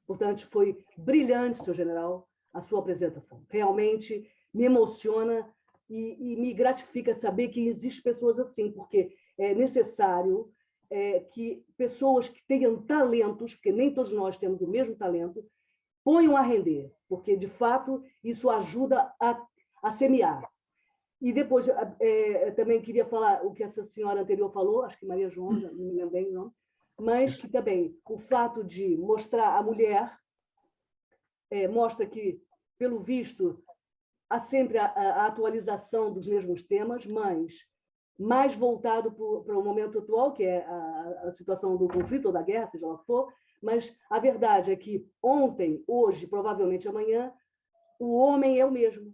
Portanto, foi brilhante, seu general, a sua apresentação. Realmente me emociona e me gratifica saber que existem pessoas assim, porque é necessário que pessoas que tenham talentos, porque nem todos nós temos o mesmo talento, ponham a render, porque, de fato, isso ajuda a semear. E depois, também queria falar o que essa senhora anterior falou, acho que Maria João, não me lembro bem o nome, mas que também o fato de mostrar a mulher mostra que, pelo visto, há sempre a atualização dos mesmos temas, mas mais voltado para o momento atual, que é a situação do conflito ou da guerra, seja lá o que for, mas a verdade é que ontem, hoje, provavelmente amanhã, o homem é o mesmo.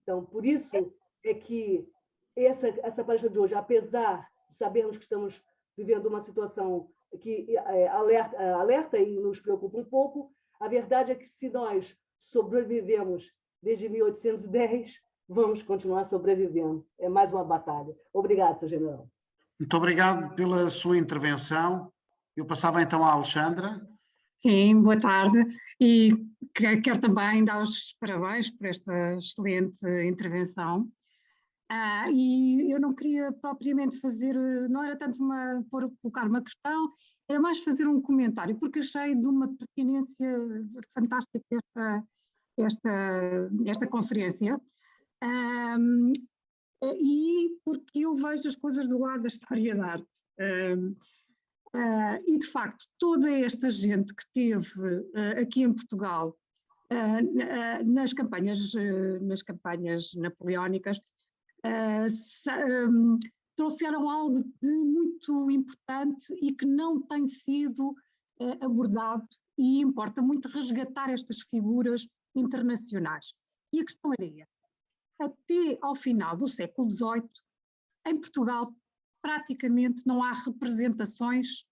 Então, por isso é que essa palestra de hoje, apesar de sabermos que estamos vivendo uma situação que alerta e nos preocupa um pouco, a verdade é que se nós sobrevivemos desde 1810, vamos continuar sobrevivendo. É mais uma batalha. Obrigado, seu general. Muito obrigado pela sua intervenção. Eu passava então à Alexandra. Sim, boa tarde. E quero também dar os parabéns por esta excelente intervenção. E eu não queria propriamente fazer, não era tanto colocar uma questão, era mais fazer um comentário, porque achei de uma pertinência fantástica esta conferência. E porque eu vejo as coisas do lado da história da arte. E, de facto, toda esta gente que teve aqui em Portugal nas campanhas napoleónicas trouxeram algo de muito importante e que não tem sido abordado, e importa muito resgatar estas figuras internacionais. E a questão era esta. Até ao final do século XVIII, em Portugal, praticamente não há representações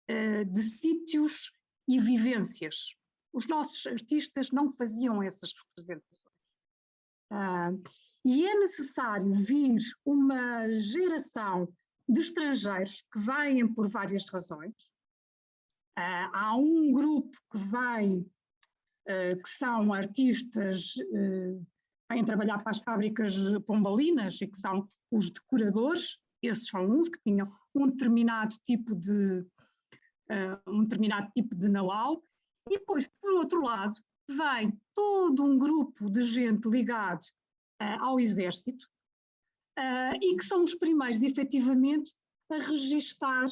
de sítios e vivências. Os nossos artistas não faziam essas representações. E é necessário vir uma geração de estrangeiros que vêm por várias razões. Há um grupo que vem, que são artistas vêm trabalhar para as fábricas pombalinas e que são os decoradores. Esses são uns que tinham um determinado tipo de know-how. E depois, por outro lado, vem todo um grupo de gente ligado ao exército e que são os primeiros, efetivamente, a registar,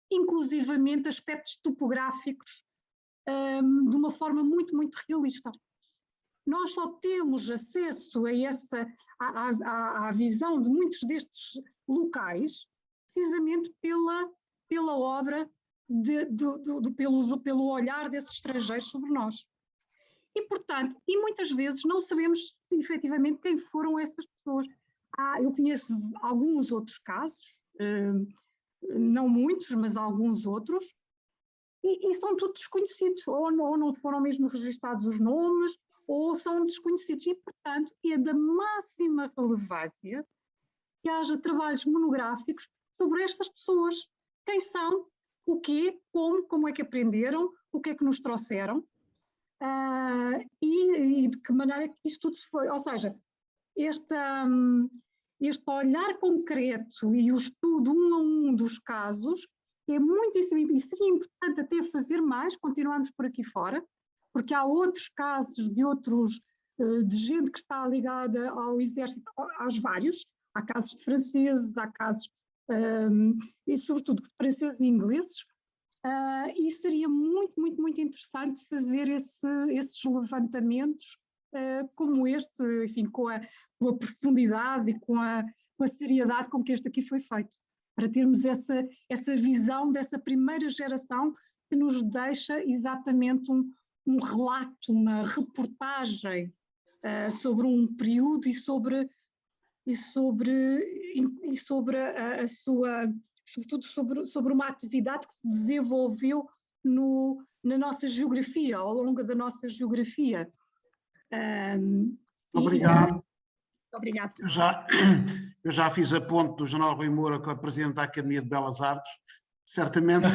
inclusivamente, aspectos topográficos de uma forma muito, muito realista. Nós só temos acesso à visão de muitos destes locais precisamente pela obra, pelo olhar desses estrangeiros sobre nós. E, portanto, muitas vezes não sabemos efetivamente quem foram essas pessoas. Eu conheço alguns outros casos, não muitos, mas alguns outros, e são todos desconhecidos, ou não foram mesmo registados os nomes, ou são desconhecidos. E, portanto, é da máxima relevância que haja trabalhos monográficos sobre estas pessoas. Quem são, o quê, como é que aprenderam, o que é que nos trouxeram, e de que maneira que isso tudo se foi. Ou seja, este olhar concreto e o estudo um a um dos casos é muitíssimo, e seria importante até fazer mais, continuarmos por aqui fora, porque há outros casos de gente que está ligada ao exército, aos vários, há casos de franceses, há casos, e sobretudo de franceses e ingleses, e seria muito, muito, muito interessante fazer esses levantamentos como este, enfim, com a profundidade e com a seriedade com que este aqui foi feito. para termos essa visão dessa primeira geração que nos deixa exatamente um relato, uma reportagem sobre um período e sobre a sua, sobretudo sobre uma atividade que se desenvolveu na nossa geografia, ao longo da nossa geografia. Obrigado. Obrigado. Eu já fiz a ponte do General Rui Moura, que é o Presidente da Academia de Belas Artes. Certamente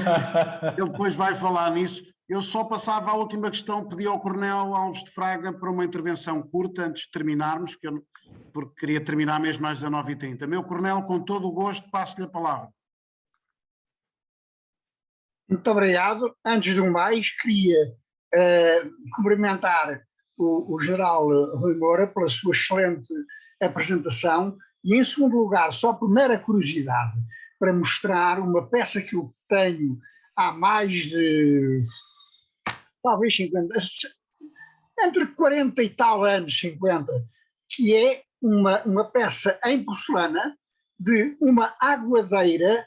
ele depois vai falar nisso. Eu só passava à última questão, pedi ao Coronel Alves de Fraga para uma intervenção curta, antes de terminarmos, porque queria terminar mesmo às 19h30. Meu Coronel, com todo o gosto, passo-lhe a palavra. Muito obrigado. Antes do mais, queria cumprimentar o General Rui Moura pela sua excelente apresentação e, em segundo lugar, só por mera curiosidade, para mostrar uma peça que eu tenho há mais de, talvez 50, entre 40 e tal anos, 50, que é uma peça em porcelana de uma aguadeira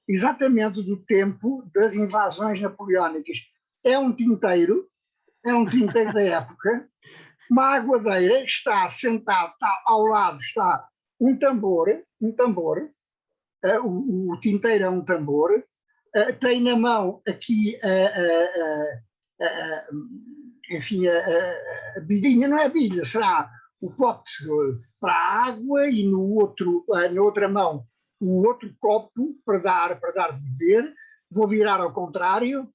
exatamente do tempo das invasões napoleónicas. É um tinteiro da época, uma aguadeira, está sentado, ao lado está um tambor, o tinteiro é um tambor, tem na mão aqui enfim, a bilhinha, não é a bilha, será o pote para a água e na outra mão o outro copo para dar de beber. Vou virar ao contrário.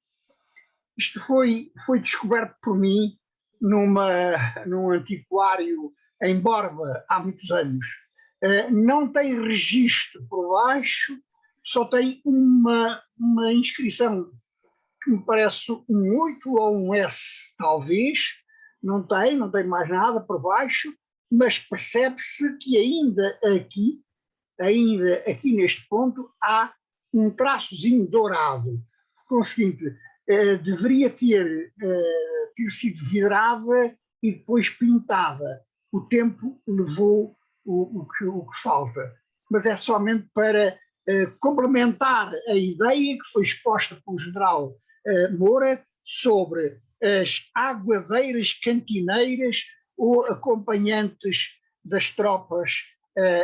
Isto foi descoberto por mim num antiquário em Borba há muitos anos. Não tem registro por baixo, só tem uma inscrição que me parece um 8 ou um S, talvez. Não tem mais nada por baixo, mas percebe-se que ainda aqui neste ponto, há um traçozinho dourado. Com o seguinte, deveria ter sido vidrada e depois pintada. O tempo levou o que falta. Mas é somente para complementar a ideia que foi exposta pelo General Moura sobre as aguadeiras cantineiras ou acompanhantes das tropas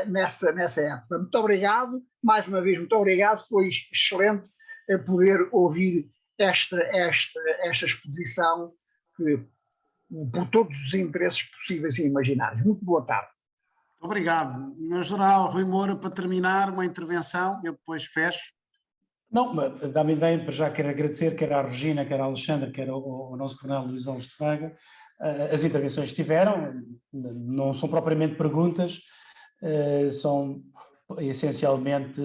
nessa época. Muito obrigado, mais uma vez, muito obrigado, foi excelente poder ouvir esta exposição por todos os interesses possíveis e imaginários. Muito boa tarde. Obrigado. Meu General Rui Moura, para terminar, uma intervenção, eu depois fecho. Não, dá-me ideia, para já quero agradecer, quer à Regina, quer ao Alexandre, quer ao nosso Coronel Luís Alves de Fraga, as intervenções que tiveram, não são propriamente perguntas, são essencialmente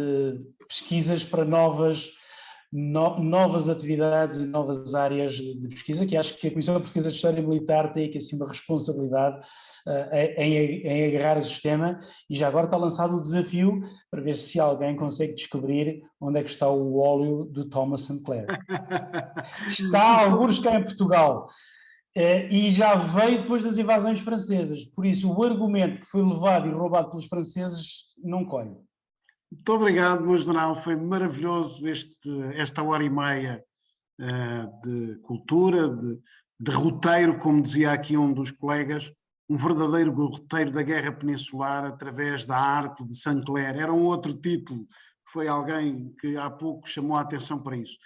pesquisas para novas atividades e novas áreas de pesquisa, que acho que a Comissão Portuguesa de História Militar tem aqui assim uma responsabilidade em agarrar o sistema, e já agora está lançado o desafio para ver se alguém consegue descobrir onde é que está o óleo do Thomas Sinclair. Está alguns cá em Portugal. E já veio depois das invasões francesas, por isso o argumento que foi levado e roubado pelos franceses não colhe. Muito obrigado, meu general, foi maravilhoso esta hora e meia de cultura, de roteiro, como dizia aqui um dos colegas, um verdadeiro roteiro da Guerra Peninsular através da arte de Sinclair. Era um outro título, foi alguém que há pouco chamou a atenção para isso.